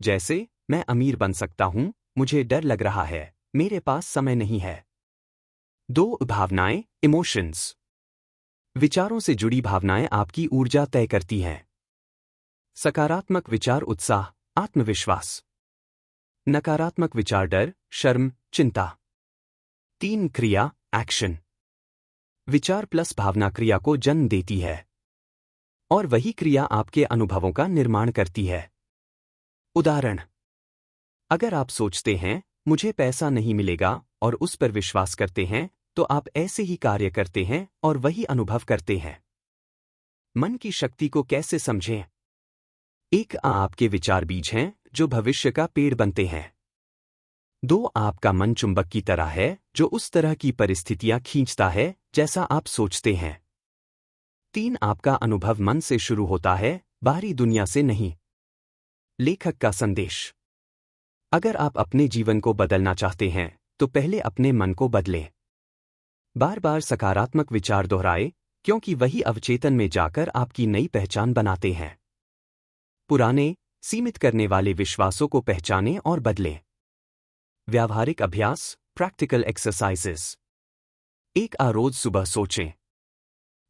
जैसे, मैं अमीर बन सकता हूं, मुझे डर लग रहा है, मेरे पास समय नहीं है। 2. भावनाएं, इमोशंस। विचारों से जुड़ी भावनाएं आपकी ऊर्जा तय करती हैं। सकारात्मक विचार उत्साह, आत्मविश्वास। नकारात्मक विचार डर, शर्म, चिंता। 3. क्रिया, एक्शन। विचार प्लस भावना क्रिया को जन्म देती है और वही क्रिया आपके अनुभवों का निर्माण करती है। उदाहरण: अगर आप सोचते हैं मुझे पैसा नहीं मिलेगा और उस पर विश्वास करते हैं, तो आप ऐसे ही कार्य करते हैं और वही अनुभव करते हैं। मन की शक्ति को कैसे समझें? 1. आपके विचार बीज हैं जो भविष्य का पेड़ बनते हैं। 2. आपका मन चुंबक की तरह है जो उस तरह की परिस्थितियां खींचता है जैसा आप सोचते हैं। 3. आपका अनुभव मन से शुरू होता है, बाहरी दुनिया से नहीं। लेखक का संदेश: अगर आप अपने जीवन को बदलना चाहते हैं तो पहले अपने मन को बदलें। बार बार सकारात्मक विचार दोहराएं क्योंकि वही अवचेतन में जाकर आपकी नई पहचान बनाते हैं। पुराने, सीमित करने वाले विश्वासों को पहचानें और बदलें। व्यावहारिक अभ्यास, प्रैक्टिकल एक्सरसाइजेस। 1. रोज सुबह सोचें,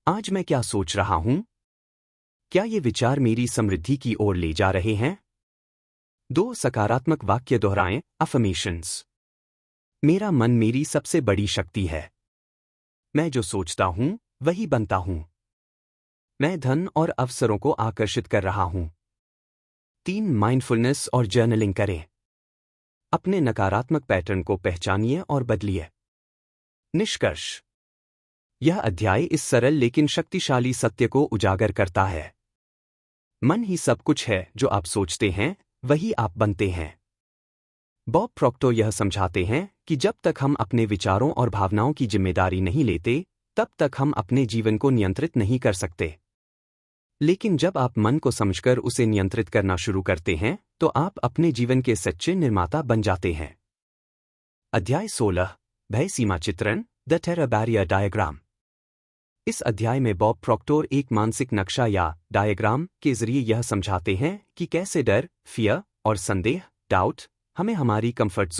आज मैं क्या सोच रहा हूं? क्या ये विचार मेरी समृद्धि की ओर ले जा रहे हैं? 2. सकारात्मक वाक्य दोहराएं, अफर्मेशंस। मेरा मन मेरी सबसे बड़ी शक्ति है। मैं जो सोचता हूं, वही बनता हूं। मैं धन और अवसरों को आकर्षित कर रहा हूं। 3. माइंडफुलनेस और जर्नलिंग करें। अपने नकारात्मक पैटर्न को पहचानिए और बदलिए। निष्कर्ष: यह अध्याय इस सरल लेकिन शक्तिशाली सत्य को उजागर करता है। मन ही सब कुछ है, जो आप सोचते हैं वही आप बनते हैं। बॉब प्रॉक्टर यह समझाते हैं कि जब तक हम अपने विचारों और भावनाओं की जिम्मेदारी नहीं लेते, तब तक हम अपने जीवन को नियंत्रित नहीं कर सकते। लेकिन जब आप मन को समझकर उसे नियंत्रित करना शुरू करते हैं, तो आप अपने जीवन के सच्चे निर्माता बन जाते हैं। अध्याय 16: भय सीमा चित्रण, द टेरर बैरियर डायग्राम। इस अध्याय में बॉब प्रॉक्टर एक मानसिक नक्शा या डायग्राम के जरिए यह समझाते हैं कि कैसे डर, फियर और संदेह, डाउट, हमें हमारी कंफर्ट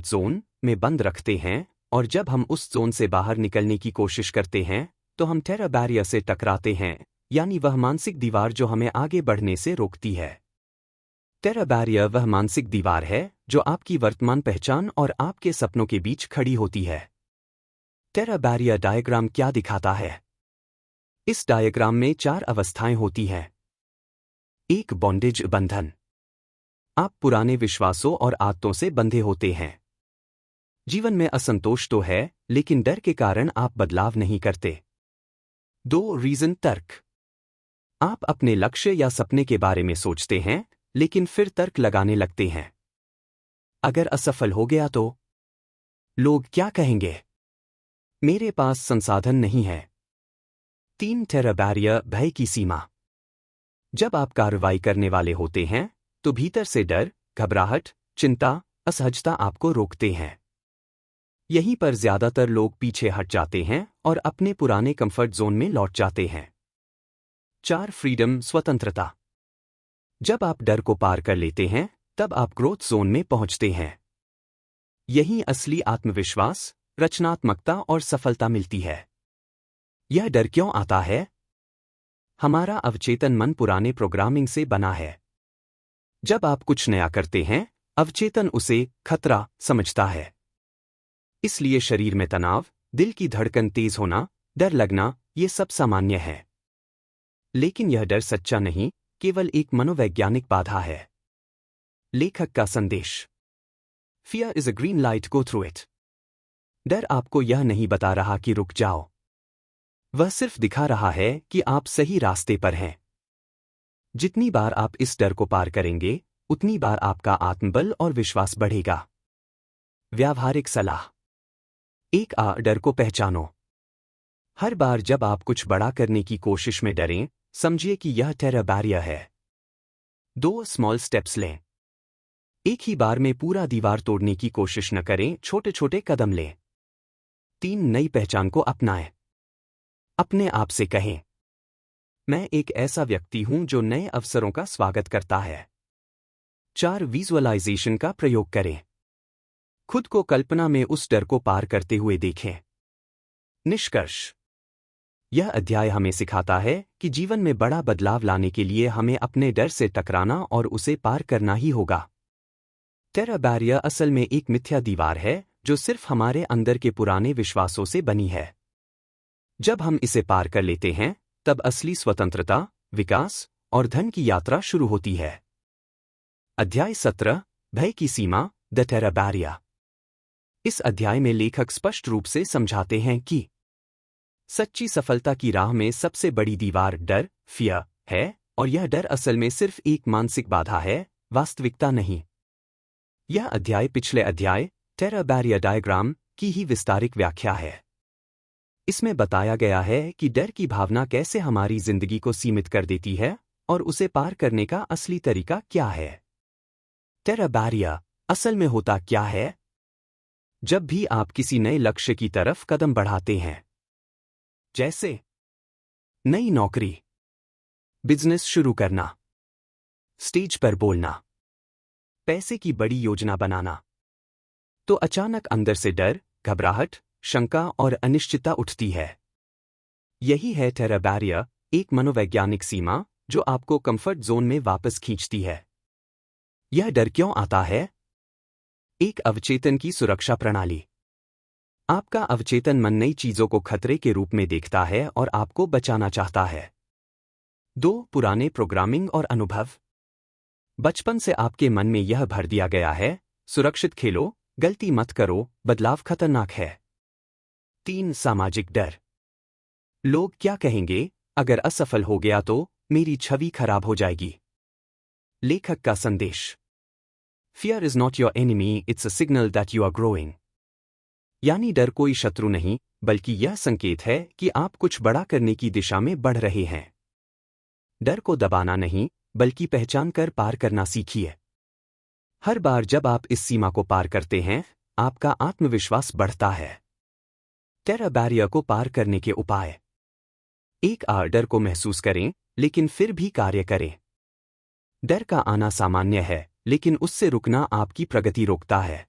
जोन में बंद रखते हैं, और जब हम उस जोन से बाहर निकलने की कोशिश करते हैं तो हम टेरर बैरियर से टकराते हैं, यानी वह मानसिक दीवार जो हमें आगे बढ़ने से रोकती है। टेरर बैरियर वह मानसिक दीवार है जो आपकी वर्तमान पहचान और आपके सपनों के बीच खड़ी होती है। टेरर बैरियर डायग्राम क्या दिखाता है? इस डायग्राम में 4 अवस्थाएं होती हैं। 1 बॉन्डेज बंधन। आप पुराने विश्वासों और आदतों से बंधे होते हैं। जीवन में असंतोष तो है, लेकिन डर के कारण आप बदलाव नहीं करते। 2 रीजन तर्क। आप अपने लक्ष्य या सपने के बारे में सोचते हैं, लेकिन फिर तर्क लगाने लगते हैं। अगर असफल हो गया तो? लोग क्या कहेंगे? मेरे पास संसाधन नहीं है। 3 टेरर बैरियर भय की सीमा। जब आप कार्रवाई करने वाले होते हैं, तो भीतर से डर, घबराहट, चिंता, असहजता आपको रोकते हैं। यहीं पर ज्यादातर लोग पीछे हट जाते हैं और अपने पुराने कंफर्ट जोन में लौट जाते हैं। 4 फ्रीडम स्वतंत्रता। जब आप डर को पार कर लेते हैं, तब आप ग्रोथ जोन में पहुंचते हैं। यहीं असली आत्मविश्वास, रचनात्मकता और सफलता मिलती है। यह डर क्यों आता है? हमारा अवचेतन मन पुराने प्रोग्रामिंग से बना है। जब आप कुछ नया करते हैं, अवचेतन उसे खतरा समझता है। इसलिए शरीर में तनाव, दिल की धड़कन तेज होना, डर लगना, ये सब सामान्य है। लेकिन यह डर सच्चा नहीं, केवल एक मनोवैज्ञानिक बाधा है। लेखक का संदेश। Fear is a green light, go through it. डर आपको यह नहीं बता रहा कि रुक जाओ। वह सिर्फ दिखा रहा है कि आप सही रास्ते पर हैं। जितनी बार आप इस डर को पार करेंगे, उतनी बार आपका आत्मबल और विश्वास बढ़ेगा। व्यावहारिक सलाह। 1 डर को पहचानो। हर बार जब आप कुछ बड़ा करने की कोशिश में डरें, समझिए कि यह टेरर बैरियर है। 2 स्मॉल स्टेप्स लें। एक ही बार में पूरा दीवार तोड़ने की कोशिश न करें, छोटे छोटे कदम लें। 3 नई पहचान को अपनाएं। अपने आप से कहें, मैं एक ऐसा व्यक्ति हूं जो नए अवसरों का स्वागत करता है। 4 विजुअलाइजेशन का प्रयोग करें। खुद को कल्पना में उस डर को पार करते हुए देखें। निष्कर्ष। यह अध्याय हमें सिखाता है कि जीवन में बड़ा बदलाव लाने के लिए हमें अपने डर से टकराना और उसे पार करना ही होगा। टेरर बैरियर असल में एक मिथ्या दीवार है, जो सिर्फ हमारे अंदर के पुराने विश्वासों से बनी है। जब हम इसे पार कर लेते हैं, तब असली स्वतंत्रता, विकास और धन की यात्रा शुरू होती है। अध्याय 17, भय की सीमा, द टेरर बैरियर। इस अध्याय में लेखक स्पष्ट रूप से समझाते हैं कि सच्ची सफलता की राह में सबसे बड़ी दीवार डर, फियर, है, और यह डर असल में सिर्फ एक मानसिक बाधा है, वास्तविकता नहीं। यह अध्याय पिछले अध्याय, टेरर बैरियर डायग्राम, की ही विस्तारित व्याख्या है। इसमें बताया गया है कि डर की भावना कैसे हमारी जिंदगी को सीमित कर देती है और उसे पार करने का असली तरीका क्या है। टेरर बैरियर असल में होता क्या है? जब भी आप किसी नए लक्ष्य की तरफ कदम बढ़ाते हैं, जैसे नई नौकरी, बिजनेस शुरू करना, स्टेज पर बोलना, पैसे की बड़ी योजना बनाना, तो अचानक अंदर से डर, घबराहट, शंका और अनिश्चितता उठती है। यही है टेरर बैरियर, एक मनोवैज्ञानिक सीमा जो आपको कंफर्ट जोन में वापस खींचती है। यह डर क्यों आता है? एक अवचेतन की सुरक्षा प्रणाली। आपका अवचेतन मन नई चीजों को खतरे के रूप में देखता है और आपको बचाना चाहता है। 2 पुराने प्रोग्रामिंग और अनुभव। बचपन से आपके मन में यह भर दिया गया है, सुरक्षित खेलो, गलती मत करो, बदलाव खतरनाक है। 3 सामाजिक डर। लोग क्या कहेंगे? अगर असफल हो गया तो मेरी छवि खराब हो जाएगी। लेखक का संदेश। Fear is not your enemy, it's a signal that you are growing. यानी डर कोई शत्रु नहीं, बल्कि यह संकेत है कि आप कुछ बड़ा करने की दिशा में बढ़ रहे हैं। डर को दबाना नहीं, बल्कि पहचान कर पार करना सीखिए। हर बार जब आप इस सीमा को पार करते हैं, आपका आत्मविश्वास बढ़ता है। टेरर बैरियर को पार करने के उपाय। 1 डर को महसूस करें, लेकिन फिर भी कार्य करें। डर का आना सामान्य है, लेकिन उससे रुकना आपकी प्रगति रोकता है।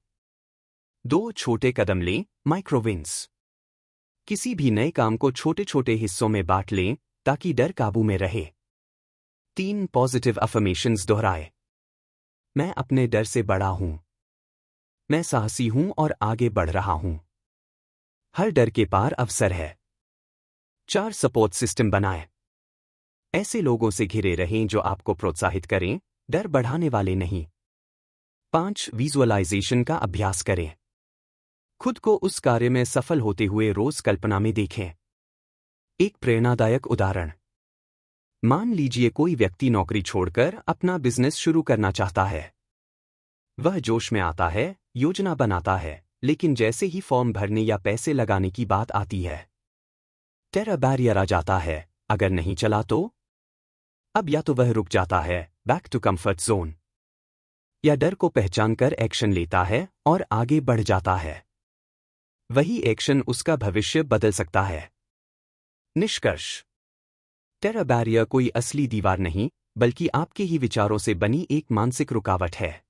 2 छोटे कदम लें, माइक्रो विन्स। किसी भी नए काम को छोटे छोटे हिस्सों में बांट लें, ताकि डर काबू में रहे। 3 पॉजिटिव अफर्मेशंस दोहराए। मैं अपने डर से बड़ा हूं। मैं साहसी हूं और आगे बढ़ रहा हूं। हर डर के पार अवसर है। 4 सपोर्ट सिस्टम बनाएं। ऐसे लोगों से घिरे रहें जो आपको प्रोत्साहित करें, डर बढ़ाने वाले नहीं। 5 विजुअलाइजेशन का अभ्यास करें। खुद को उस कार्य में सफल होते हुए रोज कल्पना में देखें। एक प्रेरणादायक उदाहरण। मान लीजिए कोई व्यक्ति नौकरी छोड़कर अपना बिजनेस शुरू करना चाहता है। वह जोश में आता है, योजना बनाता है, लेकिन जैसे ही फॉर्म भरने या पैसे लगाने की बात आती है, टेरर बैरियर आ जाता है। अगर नहीं चला तो? अब या तो वह रुक जाता है, बैक टू कंफर्ट जोन, या डर को पहचानकर एक्शन लेता है और आगे बढ़ जाता है। वही एक्शन उसका भविष्य बदल सकता है। निष्कर्ष। टेरर बैरियर कोई असली दीवार नहीं, बल्कि आपके ही विचारों से बनी एक मानसिक रुकावट है।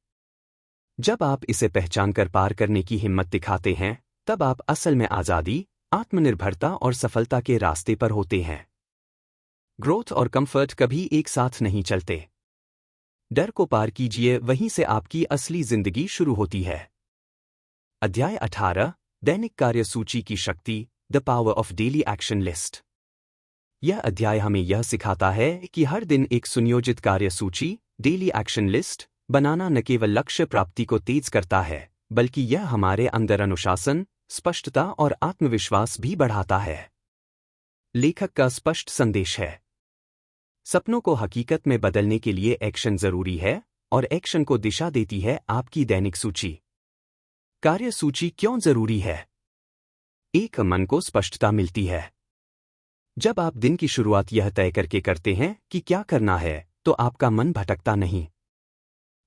जब आप इसे पहचानकर पार करने की हिम्मत दिखाते हैं, तब आप असल में आज़ादी, आत्मनिर्भरता और सफलता के रास्ते पर होते हैं। ग्रोथ और कंफर्ट कभी एक साथ नहीं चलते। डर को पार कीजिए, वहीं से आपकी असली जिंदगी शुरू होती है। अध्याय 18, दैनिक कार्य सूची की शक्ति, the power of daily action list. यह अध्याय हमें यह सिखाता है कि हर दिन एक सुनियोजित कार्य सूची, डेली एक्शन लिस्ट, बनाना न केवल लक्ष्य प्राप्ति को तेज करता है, बल्कि यह हमारे अंदर अनुशासन, स्पष्टता और आत्मविश्वास भी बढ़ाता है। लेखक का स्पष्ट संदेश है। सपनों को हकीकत में बदलने के लिए एक्शन जरूरी है, और एक्शन को दिशा देती है आपकी दैनिक सूची। कार्य सूची क्यों जरूरी है? एक, मन को स्पष्टता मिलती है। जब आप दिन की शुरुआत यह तय करके करते हैं कि क्या करना है, तो आपका मन भटकता नहीं।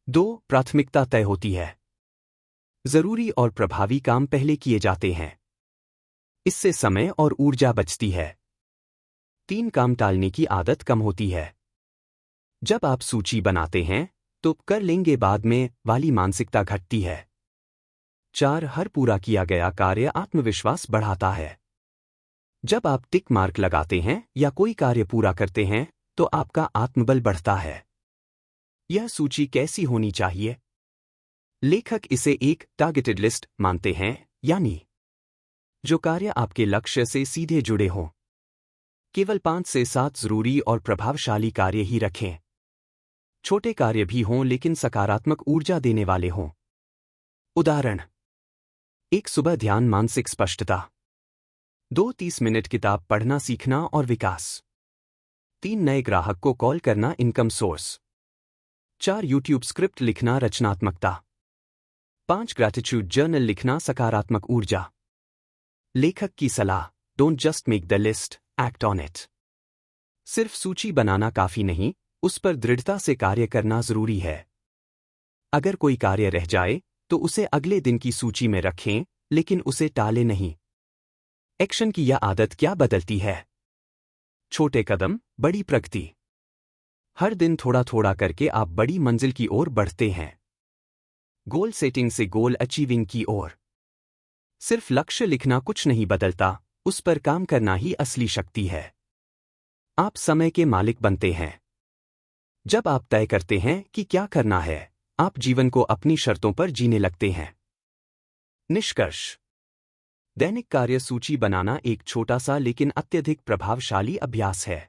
2, प्राथमिकता तय होती है। जरूरी और प्रभावी काम पहले किए जाते हैं। इससे समय और ऊर्जा बचती है। 3, काम टालने की आदत कम होती है। जब आप सूची बनाते हैं, तो कर लेंगे बाद में वाली मानसिकता घटती है। 4, हर पूरा किया गया कार्य आत्मविश्वास बढ़ाता है। जब आप टिक मार्क लगाते हैं या कोई कार्य पूरा करते हैं, तो आपका आत्मबल बढ़ता है। यह सूची कैसी होनी चाहिए? लेखक इसे एक टारगेटेड लिस्ट मानते हैं, यानी जो कार्य आपके लक्ष्य से सीधे जुड़े हों। केवल 5 से 7 जरूरी और प्रभावशाली कार्य ही रखें। छोटे कार्य भी हों लेकिन सकारात्मक ऊर्जा देने वाले हों। उदाहरण। 1, सुबह ध्यान, मानसिक स्पष्टता। 2, 30 मिनट किताब पढ़ना, सीखना और विकास। 3, नए ग्राहक को कॉल करना, इनकम सोर्स। 4, यूट्यूब स्क्रिप्ट लिखना, रचनात्मकता। 5, ग्रैटिट्यूड जर्नल लिखना, सकारात्मक ऊर्जा। लेखक की सलाह, don't just make the list, act on it. सिर्फ सूची बनाना काफी नहीं, उस पर दृढ़ता से कार्य करना जरूरी है। अगर कोई कार्य रह जाए, तो उसे अगले दिन की सूची में रखें, लेकिन उसे टाले नहीं। एक्शन की यह आदत क्या बदलती है? छोटे कदम, बड़ी प्रगति। हर दिन थोड़ा थोड़ा करके आप बड़ी मंजिल की ओर बढ़ते हैं। गोल सेटिंग से गोल अचीविंग की ओर। सिर्फ लक्ष्य लिखना कुछ नहीं बदलता, उस पर काम करना ही असली शक्ति है। आप समय के मालिक बनते हैं। जब आप तय करते हैं कि क्या करना है, आप जीवन को अपनी शर्तों पर जीने लगते हैं। निष्कर्ष। दैनिक कार्य सूची बनाना एक छोटा सा लेकिन अत्यधिक प्रभावशाली अभ्यास है।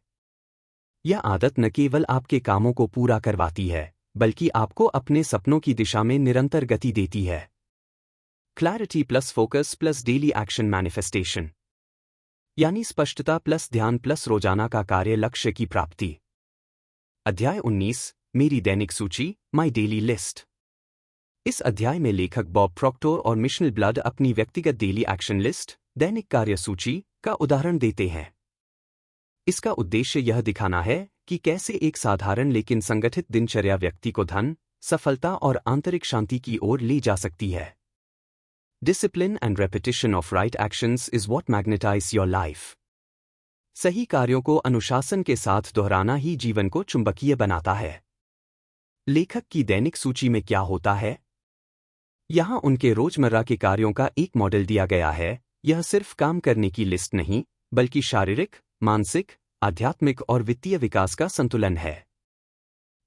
यह आदत न केवल आपके कामों को पूरा करवाती है, बल्कि आपको अपने सपनों की दिशा में निरंतर गति देती है। Clarity plus focus plus daily action manifestation, यानी स्पष्टता प्लस ध्यान प्लस रोजाना का कार्य लक्ष्य की प्राप्ति। अध्याय 19, मेरी दैनिक सूची, माई डेली लिस्ट। इस अध्याय में लेखक बॉब प्रॉक्टर और मिशेल ब्लड अपनी व्यक्तिगत डेली एक्शन लिस्ट, दैनिक कार्य सूची, का उदाहरण देते हैं। इसका उद्देश्य यह दिखाना है कि कैसे एक साधारण लेकिन संगठित दिनचर्या व्यक्ति को धन, सफलता और आंतरिक शांति की ओर ले जा सकती है। Discipline and repetition of right actions is what magnetize your life. सही कार्यों को अनुशासन के साथ दोहराना ही जीवन को चुंबकीय बनाता है। लेखक की दैनिक सूची में क्या होता है? यहाँ उनके रोजमर्रा के कार्यों का एक मॉडल दिया गया है। यह सिर्फ काम करने की लिस्ट नहीं, बल्कि शारीरिक, मानसिक, आध्यात्मिक और वित्तीय विकास का संतुलन है।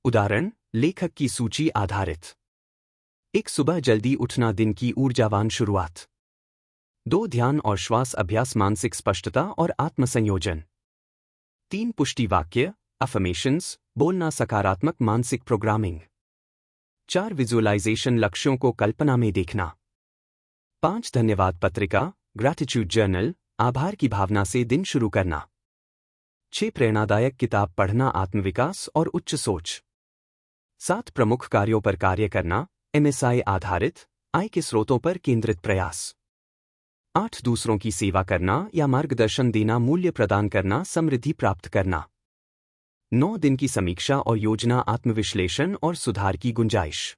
उदाहरण, लेखक की सूची आधारित। 1, सुबह जल्दी उठना, दिन की ऊर्जावान शुरुआत। 2 ध्यान और श्वास अभ्यास मानसिक स्पष्टता और आत्मसंयोजन। 3 पुष्टि वाक्य अफर्मेशंस बोलना सकारात्मक मानसिक प्रोग्रामिंग। 4 विजुअलाइजेशन लक्ष्यों को कल्पना में देखना। 5 धन्यवाद पत्रिका ग्रैटिट्यूड जर्नल आभार की भावना से दिन शुरू करना। 6 प्रेरणादायक किताब पढ़ना आत्मविकास और उच्च सोच। 7 प्रमुख कार्यों पर कार्य करना MSI आधारित आय के स्रोतों पर केंद्रित प्रयास। 8 दूसरों की सेवा करना या मार्गदर्शन देना मूल्य प्रदान करना समृद्धि प्राप्त करना। 9 दिन की समीक्षा और योजना आत्मविश्लेषण और सुधार की गुंजाइश।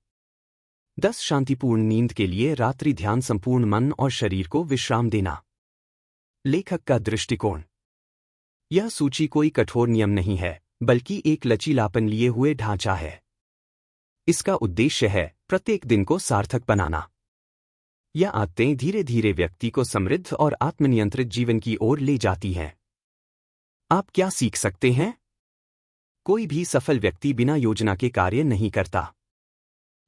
10 शांतिपूर्ण नींद के लिए रात्रि ध्यान संपूर्ण मन और शरीर को विश्राम देना। लेखक का दृष्टिकोण। यह सूची कोई कठोर नियम नहीं है, बल्कि एक लचीलापन लिए हुए ढांचा है। इसका उद्देश्य है प्रत्येक दिन को सार्थक बनाना। यह आदतें धीरे धीरे व्यक्ति को समृद्ध और आत्मनियंत्रित जीवन की ओर ले जाती हैं। आप क्या सीख सकते हैं? कोई भी सफल व्यक्ति बिना योजना के कार्य नहीं करता।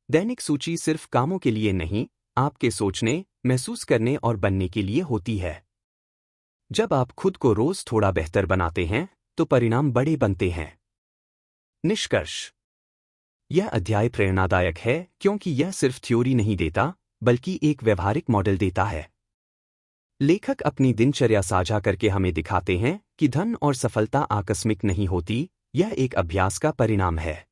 दैनिक सूची सिर्फ कामों के लिए नहीं, आपके सोचने, महसूस करने और बनने के लिए होती है। जब आप खुद को रोज थोड़ा बेहतर बनाते हैं, तो परिणाम बड़े बनते हैं। निष्कर्ष। यह अध्याय प्रेरणादायक है क्योंकि यह सिर्फ थ्योरी नहीं देता, बल्कि एक व्यवहारिक मॉडल देता है। लेखक अपनी दिनचर्या साझा करके हमें दिखाते हैं कि धन और सफलता आकस्मिक नहीं होती, यह एक अभ्यास का परिणाम है।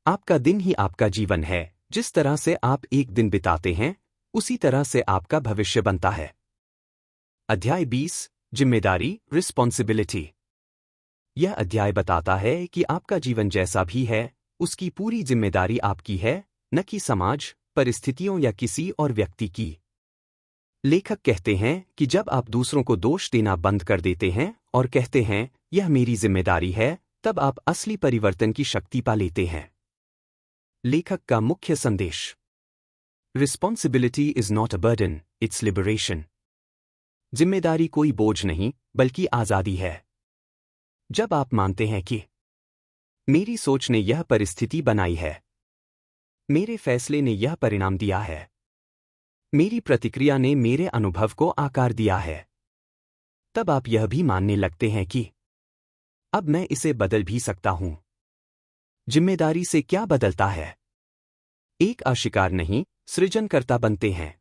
आपका दिन ही आपका जीवन है, जिस तरह से आप एक दिन बिताते हैं, उसी तरह से आपका भविष्य बनता है। अध्याय 20 जिम्मेदारी रिस्पॉन्सिबिलिटी। यह अध्याय बताता है कि आपका जीवन जैसा भी है, उसकी पूरी जिम्मेदारी आपकी है, न कि समाज, परिस्थितियों या किसी और व्यक्ति की। लेखक कहते हैं कि जब आप दूसरों को दोष देना बंद कर देते हैं और कहते हैं, यह मेरी जिम्मेदारी है, तब आप असली परिवर्तन की शक्ति पा लेते हैं। लेखक का मुख्य संदेश। Responsibility is not a burden, it's liberation. जिम्मेदारी कोई बोझ नहीं, बल्कि आजादी है। जब आप मानते हैं कि मेरी सोच ने यह परिस्थिति बनाई है, मेरे फैसले ने यह परिणाम दिया है, मेरी प्रतिक्रिया ने मेरे अनुभव को आकार दिया है, तब आप यह भी मानने लगते हैं कि अब मैं इसे बदल भी सकता हूं। जिम्मेदारी से क्या बदलता है? एक अशिकार नहीं, सृजनकर्ता बनते हैं।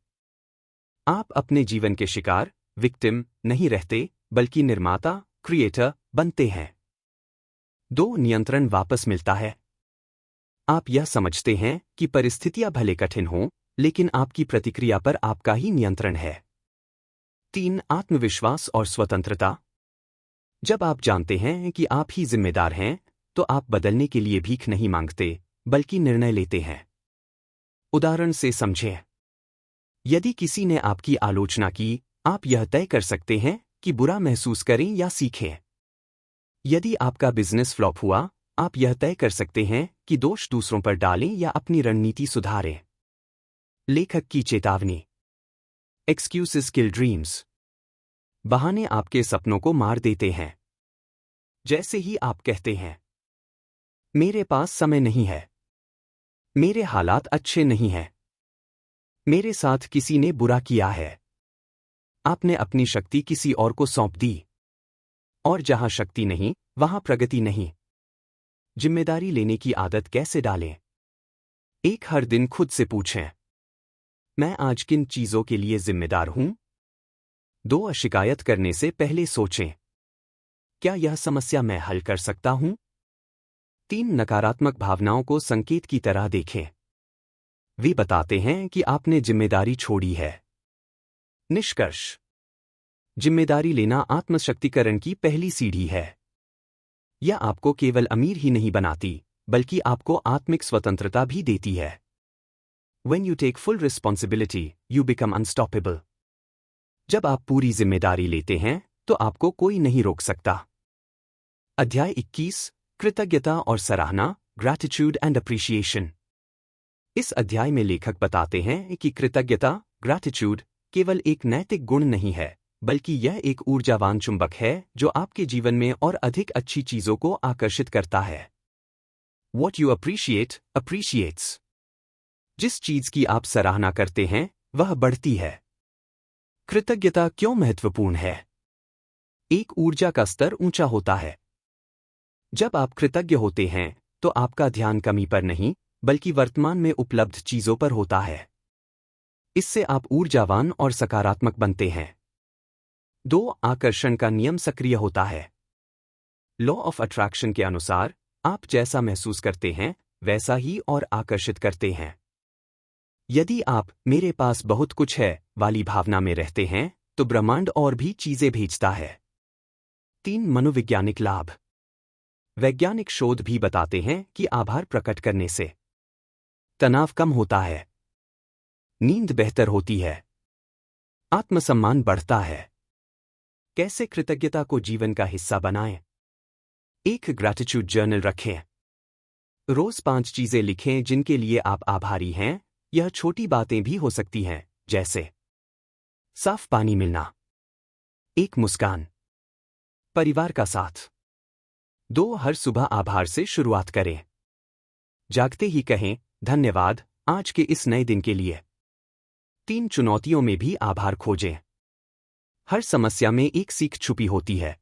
आप अपने जीवन के शिकार, विक्टिम, नहीं रहते, बल्कि निर्माता, क्रिएटर, बनते हैं। 2 नियंत्रण वापस मिलता है। आप यह समझते हैं कि परिस्थितियां भले कठिन हों, लेकिन आपकी प्रतिक्रिया पर आपका ही नियंत्रण है। 3 आत्मविश्वास और स्वतंत्रता। जब आप जानते हैं कि आप ही जिम्मेदार हैं, तो आप बदलने के लिए भीख नहीं मांगते, बल्कि निर्णय लेते हैं। उदाहरण से समझें। यदि किसी ने आपकी आलोचना की, आप यह तय कर सकते हैं कि बुरा महसूस करें या सीखें। यदि आपका बिजनेस फ्लॉप हुआ, आप यह तय कर सकते हैं कि दोष दूसरों पर डालें या अपनी रणनीति सुधारें। लेखक की चेतावनी। एक्सक्यूजेस किल ड्रीम्स। बहाने आपके सपनों को मार देते हैं। जैसे ही आप कहते हैं, मेरे पास समय नहीं है, मेरे हालात अच्छे नहीं हैं, मेरे साथ किसी ने बुरा किया है, आपने अपनी शक्ति किसी और को सौंप दी। और जहां शक्ति नहीं, वहां प्रगति नहीं। जिम्मेदारी लेने की आदत कैसे डालें? एक हर दिन खुद से पूछें, मैं आज किन चीजों के लिए जिम्मेदार हूं? 2 शिकायत करने से पहले सोचें, क्या यह समस्या मैं हल कर सकता हूं? 3 नकारात्मक भावनाओं को संकेत की तरह देखें। वे बताते हैं कि आपने जिम्मेदारी छोड़ी है। निष्कर्ष। जिम्मेदारी लेना आत्मशक्तिकरण की पहली सीढ़ी है। यह आपको केवल अमीर ही नहीं बनाती, बल्कि आपको आत्मिक स्वतंत्रता भी देती है। When you take full responsibility, you become unstoppable. जब आप पूरी जिम्मेदारी लेते हैं, तो आपको कोई नहीं रोक सकता। अध्याय 21 कृतज्ञता और सराहना, ग्रैटिट्यूड एंड अप्रिशिएशन। इस अध्याय में लेखक बताते हैं कि कृतज्ञता, ग्रैटिट्यूड, केवल एक नैतिक गुण नहीं है, बल्कि यह एक ऊर्जावान चुंबक है जो आपके जीवन में और अधिक अच्छी चीजों को आकर्षित करता है। What you appreciate, appreciates. जिस चीज की आप सराहना करते हैं, वह बढ़ती है। कृतज्ञता क्यों महत्वपूर्ण है? एक ऊर्जा का स्तर ऊंचा होता है। जब आप कृतज्ञ होते हैं तो आपका ध्यान कमी पर नहीं बल्कि वर्तमान में उपलब्ध चीजों पर होता है। इससे आप ऊर्जावान और सकारात्मक बनते हैं। 2. आकर्षण का नियम सक्रिय होता है। लॉ ऑफ अट्रैक्शन के अनुसार आप जैसा महसूस करते हैं वैसा ही और आकर्षित करते हैं। यदि आप मेरे पास बहुत कुछ है वाली भावना में रहते हैं तो ब्रह्मांड और भी चीजें भेजता है। 3. मनोवैज्ञानिक लाभ। वैज्ञानिक शोध भी बताते हैं कि आभार प्रकट करने से तनाव कम होता है, नींद बेहतर होती है, आत्मसम्मान बढ़ता है। कैसे कृतज्ञता को जीवन का हिस्सा बनाएं? एक ग्रैटिट्यूड जर्नल रखें। रोज 5 चीजें लिखें जिनके लिए आप आभारी हैं। यह छोटी बातें भी हो सकती हैं, जैसे साफ पानी मिलना, एक मुस्कान, परिवार का साथ। 2. हर सुबह आभार से शुरुआत करें। जागते ही कहें, धन्यवाद आज के इस नए दिन के लिए। 3. चुनौतियों में भी आभार खोजें। हर समस्या में एक सीख छुपी होती है,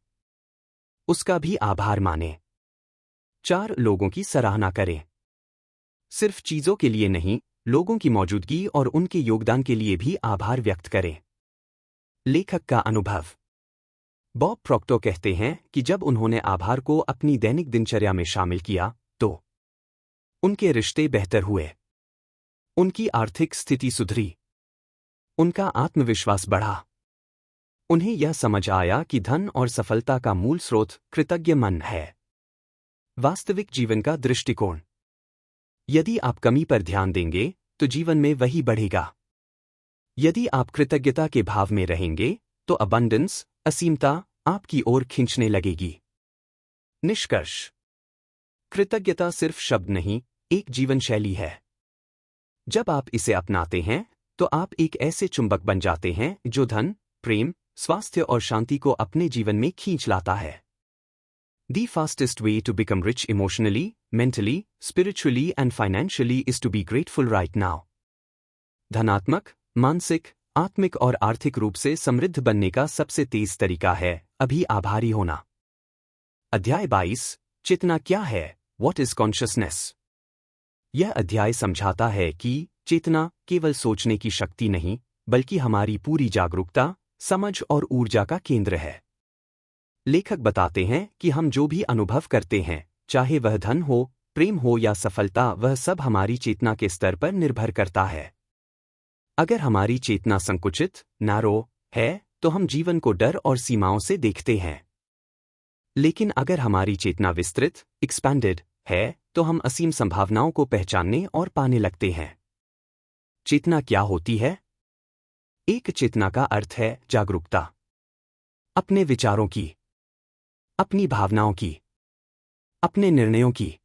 उसका भी आभार मानें। 4. लोगों की सराहना करें। सिर्फ चीजों के लिए नहीं, लोगों की मौजूदगी और उनके योगदान के लिए भी आभार व्यक्त करें। लेखक का अनुभव। बॉब प्रॉक्टर कहते हैं कि जब उन्होंने आभार को अपनी दैनिक दिनचर्या में शामिल किया तो उनके रिश्ते बेहतर हुए, उनकी आर्थिक स्थिति सुधरी, उनका आत्मविश्वास बढ़ा। उन्हें यह समझ आया कि धन और सफलता का मूल स्रोत कृतज्ञ मन है। वास्तविक जीवन का दृष्टिकोण। यदि आप कमी पर ध्यान देंगे तो जीवन में वही बढ़ेगा। यदि आप कृतज्ञता के भाव में रहेंगे तो अबंडेंस, असीमता आपकी ओर खींचने लगेगी। निष्कर्ष। कृतज्ञता सिर्फ शब्द नहीं, एक जीवन शैली है। जब आप इसे अपनाते हैं तो आप एक ऐसे चुंबक बन जाते हैं जो धन, प्रेम, स्वास्थ्य और शांति को अपने जीवन में खींच लाता है। The fastest way to become rich emotionally, mentally, spiritually and financially is to be grateful right now. धनात्मक, मानसिक, आत्मिक और आर्थिक रूप से समृद्ध बनने का सबसे तेज तरीका है अभी आभारी होना। अध्याय 22, चेतना क्या है? What is consciousness? यह अध्याय समझाता है कि चेतना केवल सोचने की शक्ति नहीं, बल्कि हमारी पूरी जागरूकता, समझ और ऊर्जा का केंद्र है। लेखक बताते हैं कि हम जो भी अनुभव करते हैं, चाहे वह धन हो, प्रेम हो या सफलता, वह सब हमारी चेतना के स्तर पर निर्भर करता है। अगर हमारी चेतना संकुचित, नैरो है, तो हम जीवन को डर और सीमाओं से देखते हैं। लेकिन अगर हमारी चेतना विस्तृत, एक्सपैंडेड है, तो हम असीम संभावनाओं को पहचानने और पाने लगते हैं। चेतना क्या होती है? एक चेतना का अर्थ है जागरूकता। अपने विचारों की, अपनी भावनाओं की, अपने निर्णयों की,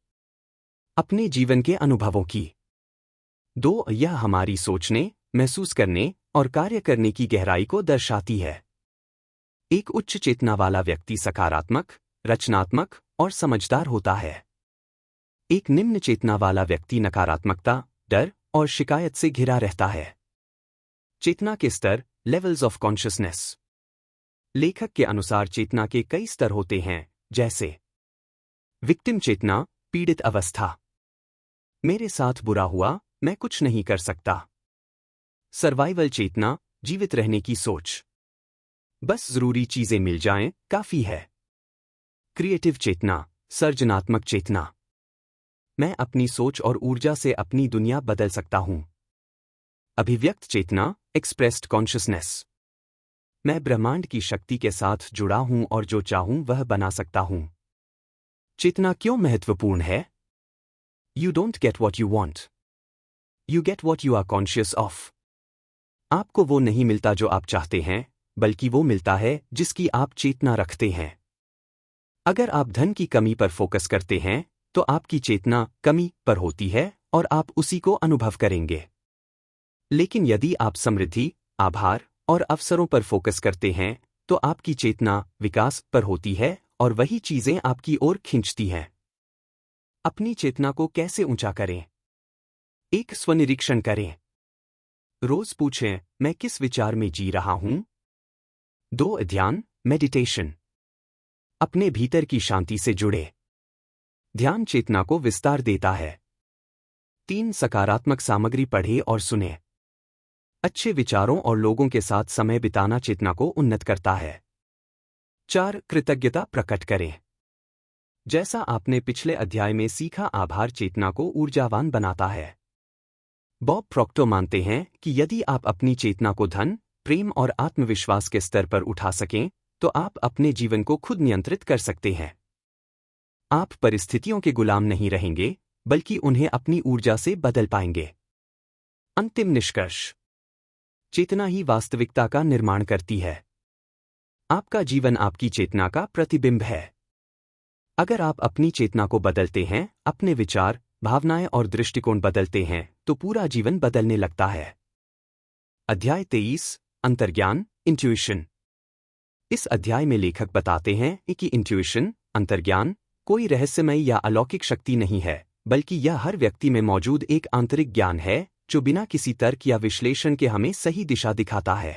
अपने जीवन के अनुभवों की। 2. यह हमारी सोचने, महसूस करने और कार्य करने की गहराई को दर्शाती है। एक उच्च चेतना वाला व्यक्ति सकारात्मक, रचनात्मक और समझदार होता है। एक निम्न चेतना वाला व्यक्ति नकारात्मकता, डर और शिकायत से घिरा रहता है। चेतना के स्तर, लेवल्स ऑफ कॉन्शियसनेस। लेखक के अनुसार चेतना के कई स्तर होते हैं, जैसे विक्टिम चेतना, पीड़ित अवस्था, मेरे साथ बुरा हुआ, मैं कुछ नहीं कर सकता। सर्वाइवल चेतना, जीवित रहने की सोच, बस जरूरी चीजें मिल जाएं, काफी है। क्रिएटिव चेतना, सर्जनात्मक चेतना, मैं अपनी सोच और ऊर्जा से अपनी दुनिया बदल सकता हूं। अभिव्यक्त चेतना, एक्सप्रेस्ड कॉन्शियसनेस, मैं ब्रह्मांड की शक्ति के साथ जुड़ा हूं और जो चाहूं वह बना सकता हूं। चेतना क्यों महत्वपूर्ण है? You don't get what you want. You get what you are conscious of. आपको वो नहीं मिलता जो आप चाहते हैं, बल्कि वो मिलता है जिसकी आप चेतना रखते हैं। अगर आप धन की कमी पर फोकस करते हैं, तो आपकी चेतना कमी पर होती है और आप उसी को अनुभव करेंगे। लेकिन यदि आप समृद्धि, आभार और अवसरों पर फोकस करते हैं, तो आपकी चेतना विकास पर होती है और वही चीजें आपकी ओर खींचती हैं। अपनी चेतना को कैसे ऊंचा करें? एक स्वनिरीक्षण करें। रोज पूछें, मैं किस विचार में जी रहा हूं, 2 ध्यान मेडिटेशन। अपने भीतर की शांति से जुड़े। ध्यान चेतना को विस्तार देता है। 3 सकारात्मक सामग्री पढ़ें और सुने। अच्छे विचारों और लोगों के साथ समय बिताना चेतना को उन्नत करता है। 4 कृतज्ञता प्रकट करें। जैसा आपने पिछले अध्याय में सीखा, आभार चेतना को ऊर्जावान बनाता है। बॉब प्रॉक्टर मानते हैं कि यदि आप अपनी चेतना को धन, प्रेम और आत्मविश्वास के स्तर पर उठा सकें, तो आप अपने जीवन को खुद नियंत्रित कर सकते हैं। आप परिस्थितियों के गुलाम नहीं रहेंगे, बल्कि उन्हें अपनी ऊर्जा से बदल पाएंगे। अंतिम निष्कर्ष। चेतना ही वास्तविकता का निर्माण करती है। आपका जीवन आपकी चेतना का प्रतिबिंब है। अगर आप अपनी चेतना को बदलते हैं, अपने विचार, भावनाएं और दृष्टिकोण बदलते हैं, तो पूरा जीवन बदलने लगता है। अध्याय 23 अंतर्ज्ञान, इंट्यूशन। इस अध्याय में लेखक बताते हैं कि इंट्यूशन, अंतर्ज्ञान, कोई रहस्यमय या अलौकिक शक्ति नहीं है, बल्कि यह हर व्यक्ति में मौजूद एक आंतरिक ज्ञान है जो बिना किसी तर्क या विश्लेषण के हमें सही दिशा दिखाता है।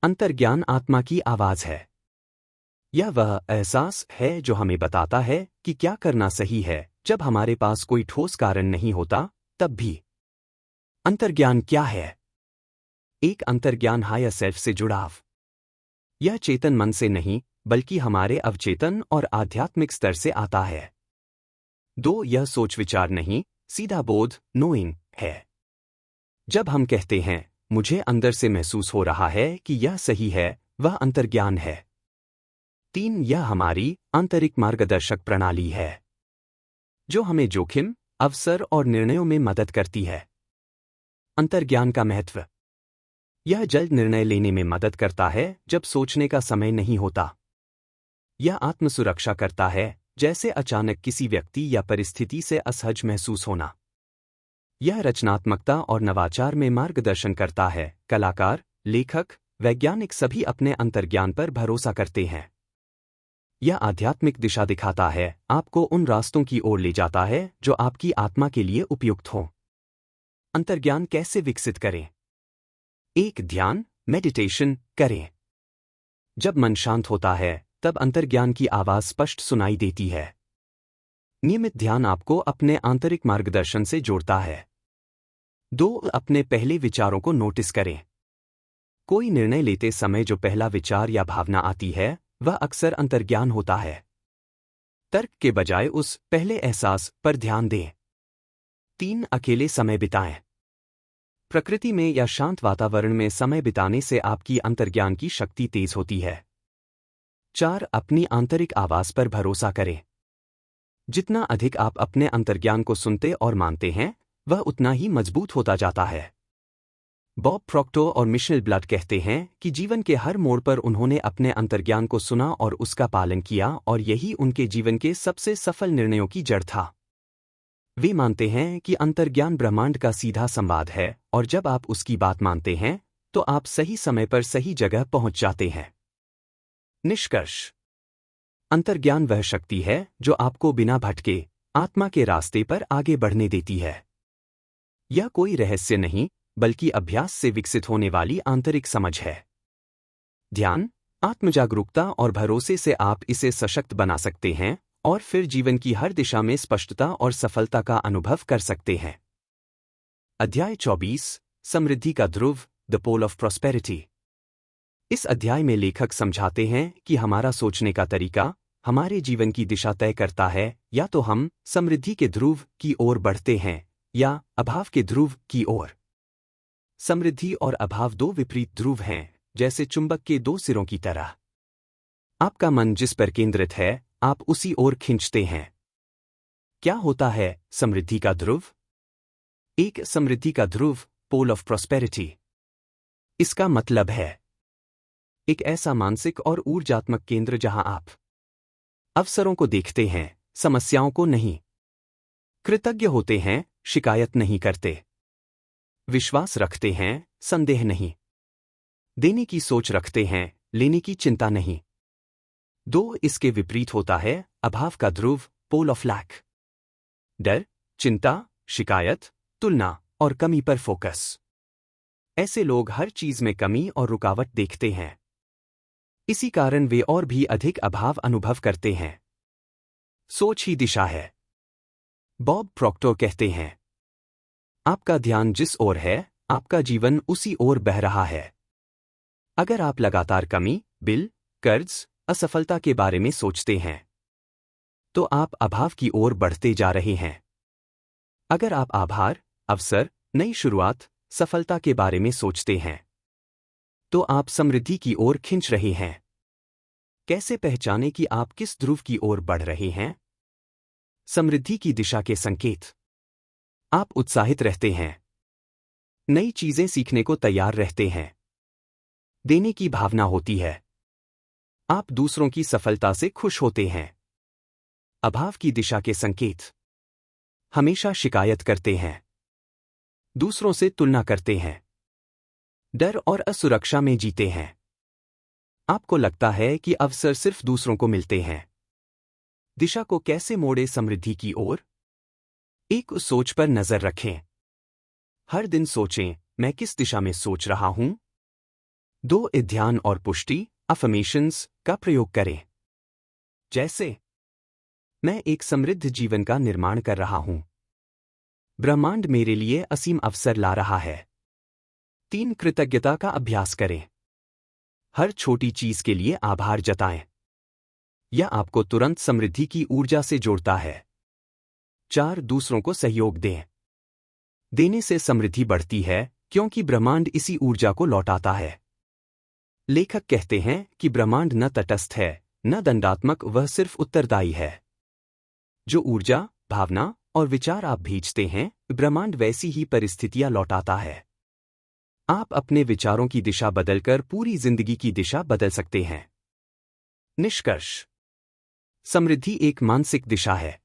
अंतर्ज्ञान आत्मा की आवाज है। यह वह एहसास है जो हमें बताता है कि क्या करना सही है, जब हमारे पास कोई ठोस कारण नहीं होता, तब भी। अंतर्ज्ञान क्या है? एक अंतर्ज्ञान हायर सेल्फ से जुड़ाव। यह चेतन मन से नहीं, बल्कि हमारे अवचेतन और आध्यात्मिक स्तर से आता है। 2 यह सोच विचार नहीं, सीधा बोध, नोइंग है। जब हम कहते हैं, मुझे अंदर से महसूस हो रहा है कि यह सही है, वह अंतर्ज्ञान है। 3 यह हमारी आंतरिक मार्गदर्शक प्रणाली है, जो हमें जोखिम, अवसर और निर्णयों में मदद करती है। अंतर्ज्ञान का महत्व। यह जल्द निर्णय लेने में मदद करता है जब सोचने का समय नहीं होता। यह आत्मसुरक्षा करता है, जैसे अचानक किसी व्यक्ति या परिस्थिति से असहज महसूस होना। यह रचनात्मकता और नवाचार में मार्गदर्शन करता है। कलाकार, लेखक, वैज्ञानिक सभी अपने अंतर्ज्ञान पर भरोसा करते हैं। यह आध्यात्मिक दिशा दिखाता है, आपको उन रास्तों की ओर ले जाता है जो आपकी आत्मा के लिए उपयुक्त हों। अंतर्ज्ञान कैसे विकसित करें? 1 ध्यान, मेडिटेशन करें। जब मन शांत होता है, तब अंतर्ज्ञान की आवाज स्पष्ट सुनाई देती है। नियमित ध्यान आपको अपने आंतरिक मार्गदर्शन से जोड़ता है। 2 अपने पहले विचारों को नोटिस करें। कोई निर्णय लेते समय जो पहला विचार या भावना आती है, वह अक्सर अंतर्ज्ञान होता है। तर्क के बजाय उस पहले एहसास पर ध्यान दें। 3 अकेले समय बिताएं। प्रकृति में या शांत वातावरण में समय बिताने से आपकी अंतर्ज्ञान की शक्ति तेज होती है। 4 अपनी आंतरिक आवाज पर भरोसा करें। जितना अधिक आप अपने अंतर्ज्ञान को सुनते और मानते हैं, वह उतना ही मजबूत होता जाता है। बॉब प्रॉक्टर और मिशेल ब्लड कहते हैं कि जीवन के हर मोड़ पर उन्होंने अपने अंतर्ज्ञान को सुना और उसका पालन किया, और यही उनके जीवन के सबसे सफल निर्णयों की जड़ था। वे मानते हैं कि अंतर्ज्ञान ब्रह्मांड का सीधा संवाद है, और जब आप उसकी बात मानते हैं, तो आप सही समय पर सही जगह पहुंच जाते हैं। निष्कर्ष। अंतर्ज्ञान वह शक्ति है जो आपको बिना भटके आत्मा के रास्ते पर आगे बढ़ने देती है। यह कोई रहस्य नहीं, बल्कि अभ्यास से विकसित होने वाली आंतरिक समझ है। ध्यान, आत्मजागरूकता और भरोसे से आप इसे सशक्त बना सकते हैं, और फिर जीवन की हर दिशा में स्पष्टता और सफलता का अनुभव कर सकते हैं। अध्याय 24 समृद्धि का ध्रुव, द पोल ऑफ प्रॉस्पेरिटी। इस अध्याय में लेखक समझाते हैं कि हमारा सोचने का तरीका हमारे जीवन की दिशा तय करता है। या तो हम समृद्धि के ध्रुव की ओर बढ़ते हैं, या अभाव के ध्रुव की ओर। समृद्धि और अभाव 2 विपरीत ध्रुव हैं, जैसे चुंबक के 2 सिरों की तरह। आपका मन जिस पर केंद्रित है, आप उसी ओर खींचते हैं। क्या होता है समृद्धि का ध्रुव? एक समृद्धि का ध्रुव, पोल ऑफ प्रॉस्पेरिटी। इसका मतलब है एक ऐसा मानसिक और ऊर्जात्मक केंद्र जहां आप अवसरों को देखते हैं, समस्याओं को नहीं। कृतज्ञ होते हैं, शिकायत नहीं करते। विश्वास रखते हैं, संदेह नहीं। देने की सोच रखते हैं, लेने की चिंता नहीं। 2 इसके विपरीत होता है अभाव का ध्रुव, पोल ऑफ लैक। डर, चिंता, शिकायत, तुलना और कमी पर फोकस। ऐसे लोग हर चीज में कमी और रुकावट देखते हैं। इसी कारण वे और भी अधिक अभाव अनुभव करते हैं। सोच ही दिशा है। बॉब प्रॉक्टर कहते हैं, आपका ध्यान जिस ओर है, आपका जीवन उसी ओर बह रहा है। अगर आप लगातार कमी, बिल, कर्ज, असफलता के बारे में सोचते हैं, तो आप अभाव की ओर बढ़ते जा रहे हैं। अगर आप आभार, अवसर, नई शुरुआत, सफलता के बारे में सोचते हैं, तो आप समृद्धि की ओर खिंच रहे हैं। कैसे पहचानें कि आप किस ध्रुव की ओर बढ़ रहे हैं? समृद्धि की दिशा के संकेत। आप उत्साहित रहते हैं, नई चीजें सीखने को तैयार रहते हैं, देने की भावना होती है, आप दूसरों की सफलता से खुश होते हैं। अभाव की दिशा के संकेत। हमेशा शिकायत करते हैं, दूसरों से तुलना करते हैं, डर और असुरक्षा में जीते हैं। आपको लगता है कि अवसर सिर्फ दूसरों को मिलते हैं। दिशा को कैसे मोड़े समृद्धि की ओर? एक सोच पर नजर रखें। हर दिन सोचें, मैं किस दिशा में सोच रहा हूं? 2 ध्यान और पुष्टि, अफर्मेशंस का प्रयोग करें। जैसे, मैं एक समृद्ध जीवन का निर्माण कर रहा हूं। ब्रह्मांड मेरे लिए असीम अवसर ला रहा है। 3 कृतज्ञता का अभ्यास करें। हर छोटी चीज के लिए आभार जताएं। यह आपको तुरंत समृद्धि की ऊर्जा से जोड़ता है। 4 दूसरों को सहयोग दें। देने से समृद्धि बढ़ती है, क्योंकि ब्रह्मांड इसी ऊर्जा को लौटाता है। लेखक कहते हैं कि ब्रह्मांड न तटस्थ है, न दंडात्मक, वह सिर्फ उत्तरदायी है। जो ऊर्जा, भावना और विचार आप भेजते हैं, ब्रह्मांड वैसी ही परिस्थितियां लौटाता है। आप अपने विचारों की दिशा बदलकर पूरी जिंदगी की दिशा बदल सकते हैं। निष्कर्ष। समृद्धि एक मानसिक दिशा है।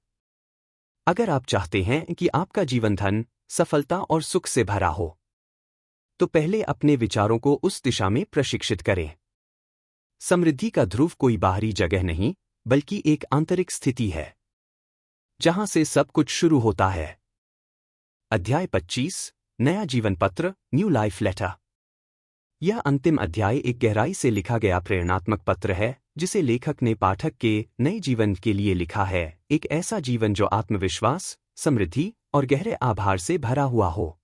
अगर आप चाहते हैं कि आपका जीवन धन, सफलता और सुख से भरा हो, तो पहले अपने विचारों को उस दिशा में प्रशिक्षित करें। समृद्धि का ध्रुव कोई बाहरी जगह नहीं, बल्कि एक आंतरिक स्थिति है, जहां से सब कुछ शुरू होता है। अध्याय 25, नया जीवन पत्र, न्यू लाइफ लेटर। यह अंतिम अध्याय एक गहराई से लिखा गया प्रेरणात्मक पत्र है, जिसे लेखक ने पाठक के नए जीवन के लिए लिखा है, एक ऐसा जीवन जो आत्मविश्वास, समृद्धि और गहरे आभार से भरा हुआ हो।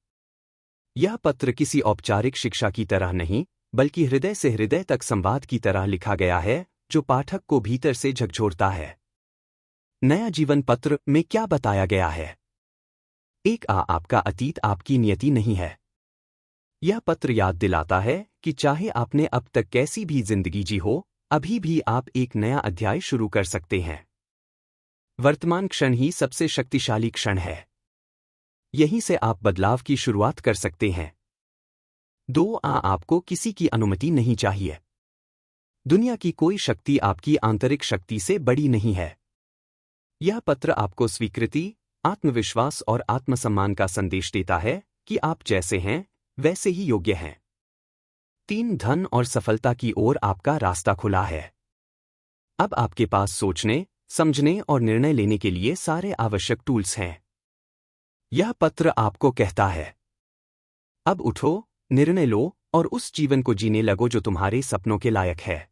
यह पत्र किसी औपचारिक शिक्षा की तरह नहीं, बल्कि हृदय से हृदय तक संवाद की तरह लिखा गया है, जो पाठक को भीतर से झकझोरता है। नया जीवन पत्र में क्या बताया गया है? आपका अतीत आपकी नियति नहीं है। यह पत्र याद दिलाता है कि चाहे आपने अब तक कैसी भी जिंदगी जी हो, अभी भी आप एक नया अध्याय शुरू कर सकते हैं। वर्तमान क्षण ही सबसे शक्तिशाली क्षण है। यहीं से आप बदलाव की शुरुआत कर सकते हैं। आपको किसी की अनुमति नहीं चाहिए। दुनिया की कोई शक्ति आपकी आंतरिक शक्ति से बड़ी नहीं है। यह पत्र आपको स्वीकृति, आत्मविश्वास और आत्मसम्मान का संदेश देता है कि आप जैसे हैं, वैसे ही योग्य हैं। 3 धन और सफलता की ओर आपका रास्ता खुला है। अब आपके पास सोचने, समझने और निर्णय लेने के लिए सारे आवश्यक टूल्स हैं। यह पत्र आपको कहता है, अब उठो, निर्णय लो और उस जीवन को जीने लगो जो तुम्हारे सपनों के लायक है।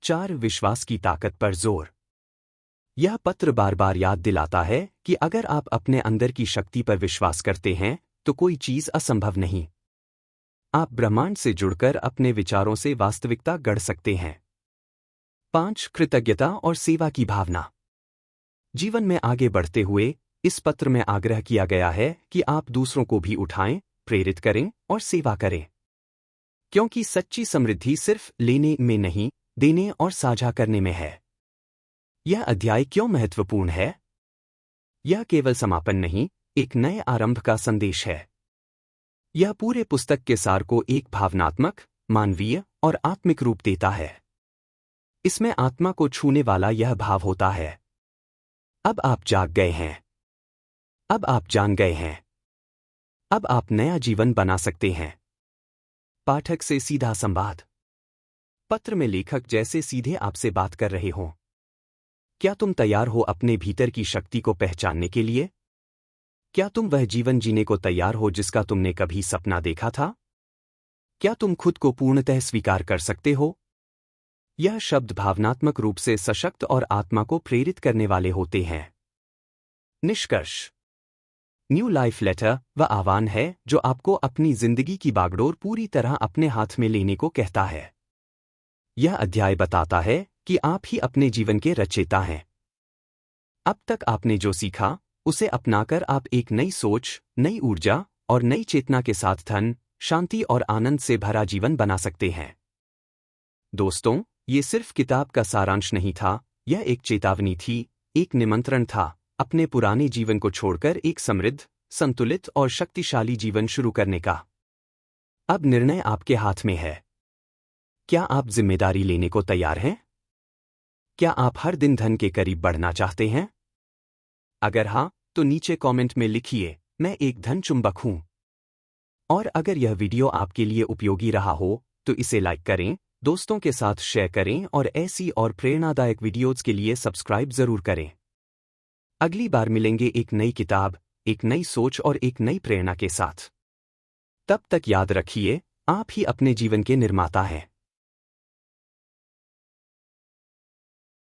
4 विश्वास की ताकत पर जोर। यह पत्र बार बार याद दिलाता है कि अगर आप अपने अंदर की शक्ति पर विश्वास करते हैं, तो कोई चीज असंभव नहीं। आप ब्रह्मांड से जुड़कर अपने विचारों से वास्तविकता गढ़ सकते हैं। 5 कृतज्ञता और सेवा की भावना। जीवन में आगे बढ़ते हुए इस पत्र में आग्रह किया गया है कि आप दूसरों को भी उठाएं, प्रेरित करें और सेवा करें। क्योंकि सच्ची समृद्धि सिर्फ लेने में नहीं, देने और साझा करने में है। यह अध्याय क्यों महत्वपूर्ण है? यह केवल समापन नहीं, एक नए आरंभ का संदेश है। यह पूरे पुस्तक के सार को एक भावनात्मक, मानवीय और आत्मिक रूप देता है। इसमें आत्मा को छूने वाला यह भाव होता है, अब आप जाग गए हैं। अब आप जान गए हैं। अब आप नया जीवन बना सकते हैं। पाठक से सीधा संवाद। पत्र में लेखक जैसे सीधे आपसे बात कर रहे हों। क्या तुम तैयार हो अपने भीतर की शक्ति को पहचानने के लिए? क्या तुम वह जीवन जीने को तैयार हो जिसका तुमने कभी सपना देखा था? क्या तुम खुद को पूर्णतः स्वीकार कर सकते हो? यह शब्द भावनात्मक रूप से सशक्त और आत्मा को प्रेरित करने वाले होते हैं। निष्कर्ष। न्यू लाइफ लेटर वह आह्वान है जो आपको अपनी जिंदगी की बागडोर पूरी तरह अपने हाथ में लेने को कहता है। यह अध्याय बताता है कि आप ही अपने जीवन के रचयिता हैं। अब तक आपने जो सीखा उसे अपनाकर आप एक नई सोच, नई ऊर्जा और नई चेतना के साथ धन, शांति और आनंद से भरा जीवन बना सकते हैं। दोस्तों, ये सिर्फ किताब का सारांश नहीं था, यह एक चेतावनी थी, एक निमंत्रण था अपने पुराने जीवन को छोड़कर एक समृद्ध, संतुलित और शक्तिशाली जीवन शुरू करने का। अब निर्णय आपके हाथ में है। क्या आप जिम्मेदारी लेने को तैयार हैं? क्या आप हर दिन धन के करीब बढ़ना चाहते हैं? अगर हाँ, तो नीचे कमेंट में लिखिए, मैं एक धन चुंबक हूं। और अगर यह वीडियो आपके लिए उपयोगी रहा हो, तो इसे लाइक करें, दोस्तों के साथ शेयर करें और ऐसी और प्रेरणादायक वीडियोज़ के लिए सब्सक्राइब जरूर करें। अगली बार मिलेंगे एक नई किताब, एक नई सोच और एक नई प्रेरणा के साथ। तब तक याद रखिए, आप ही अपने जीवन के निर्माता हैं।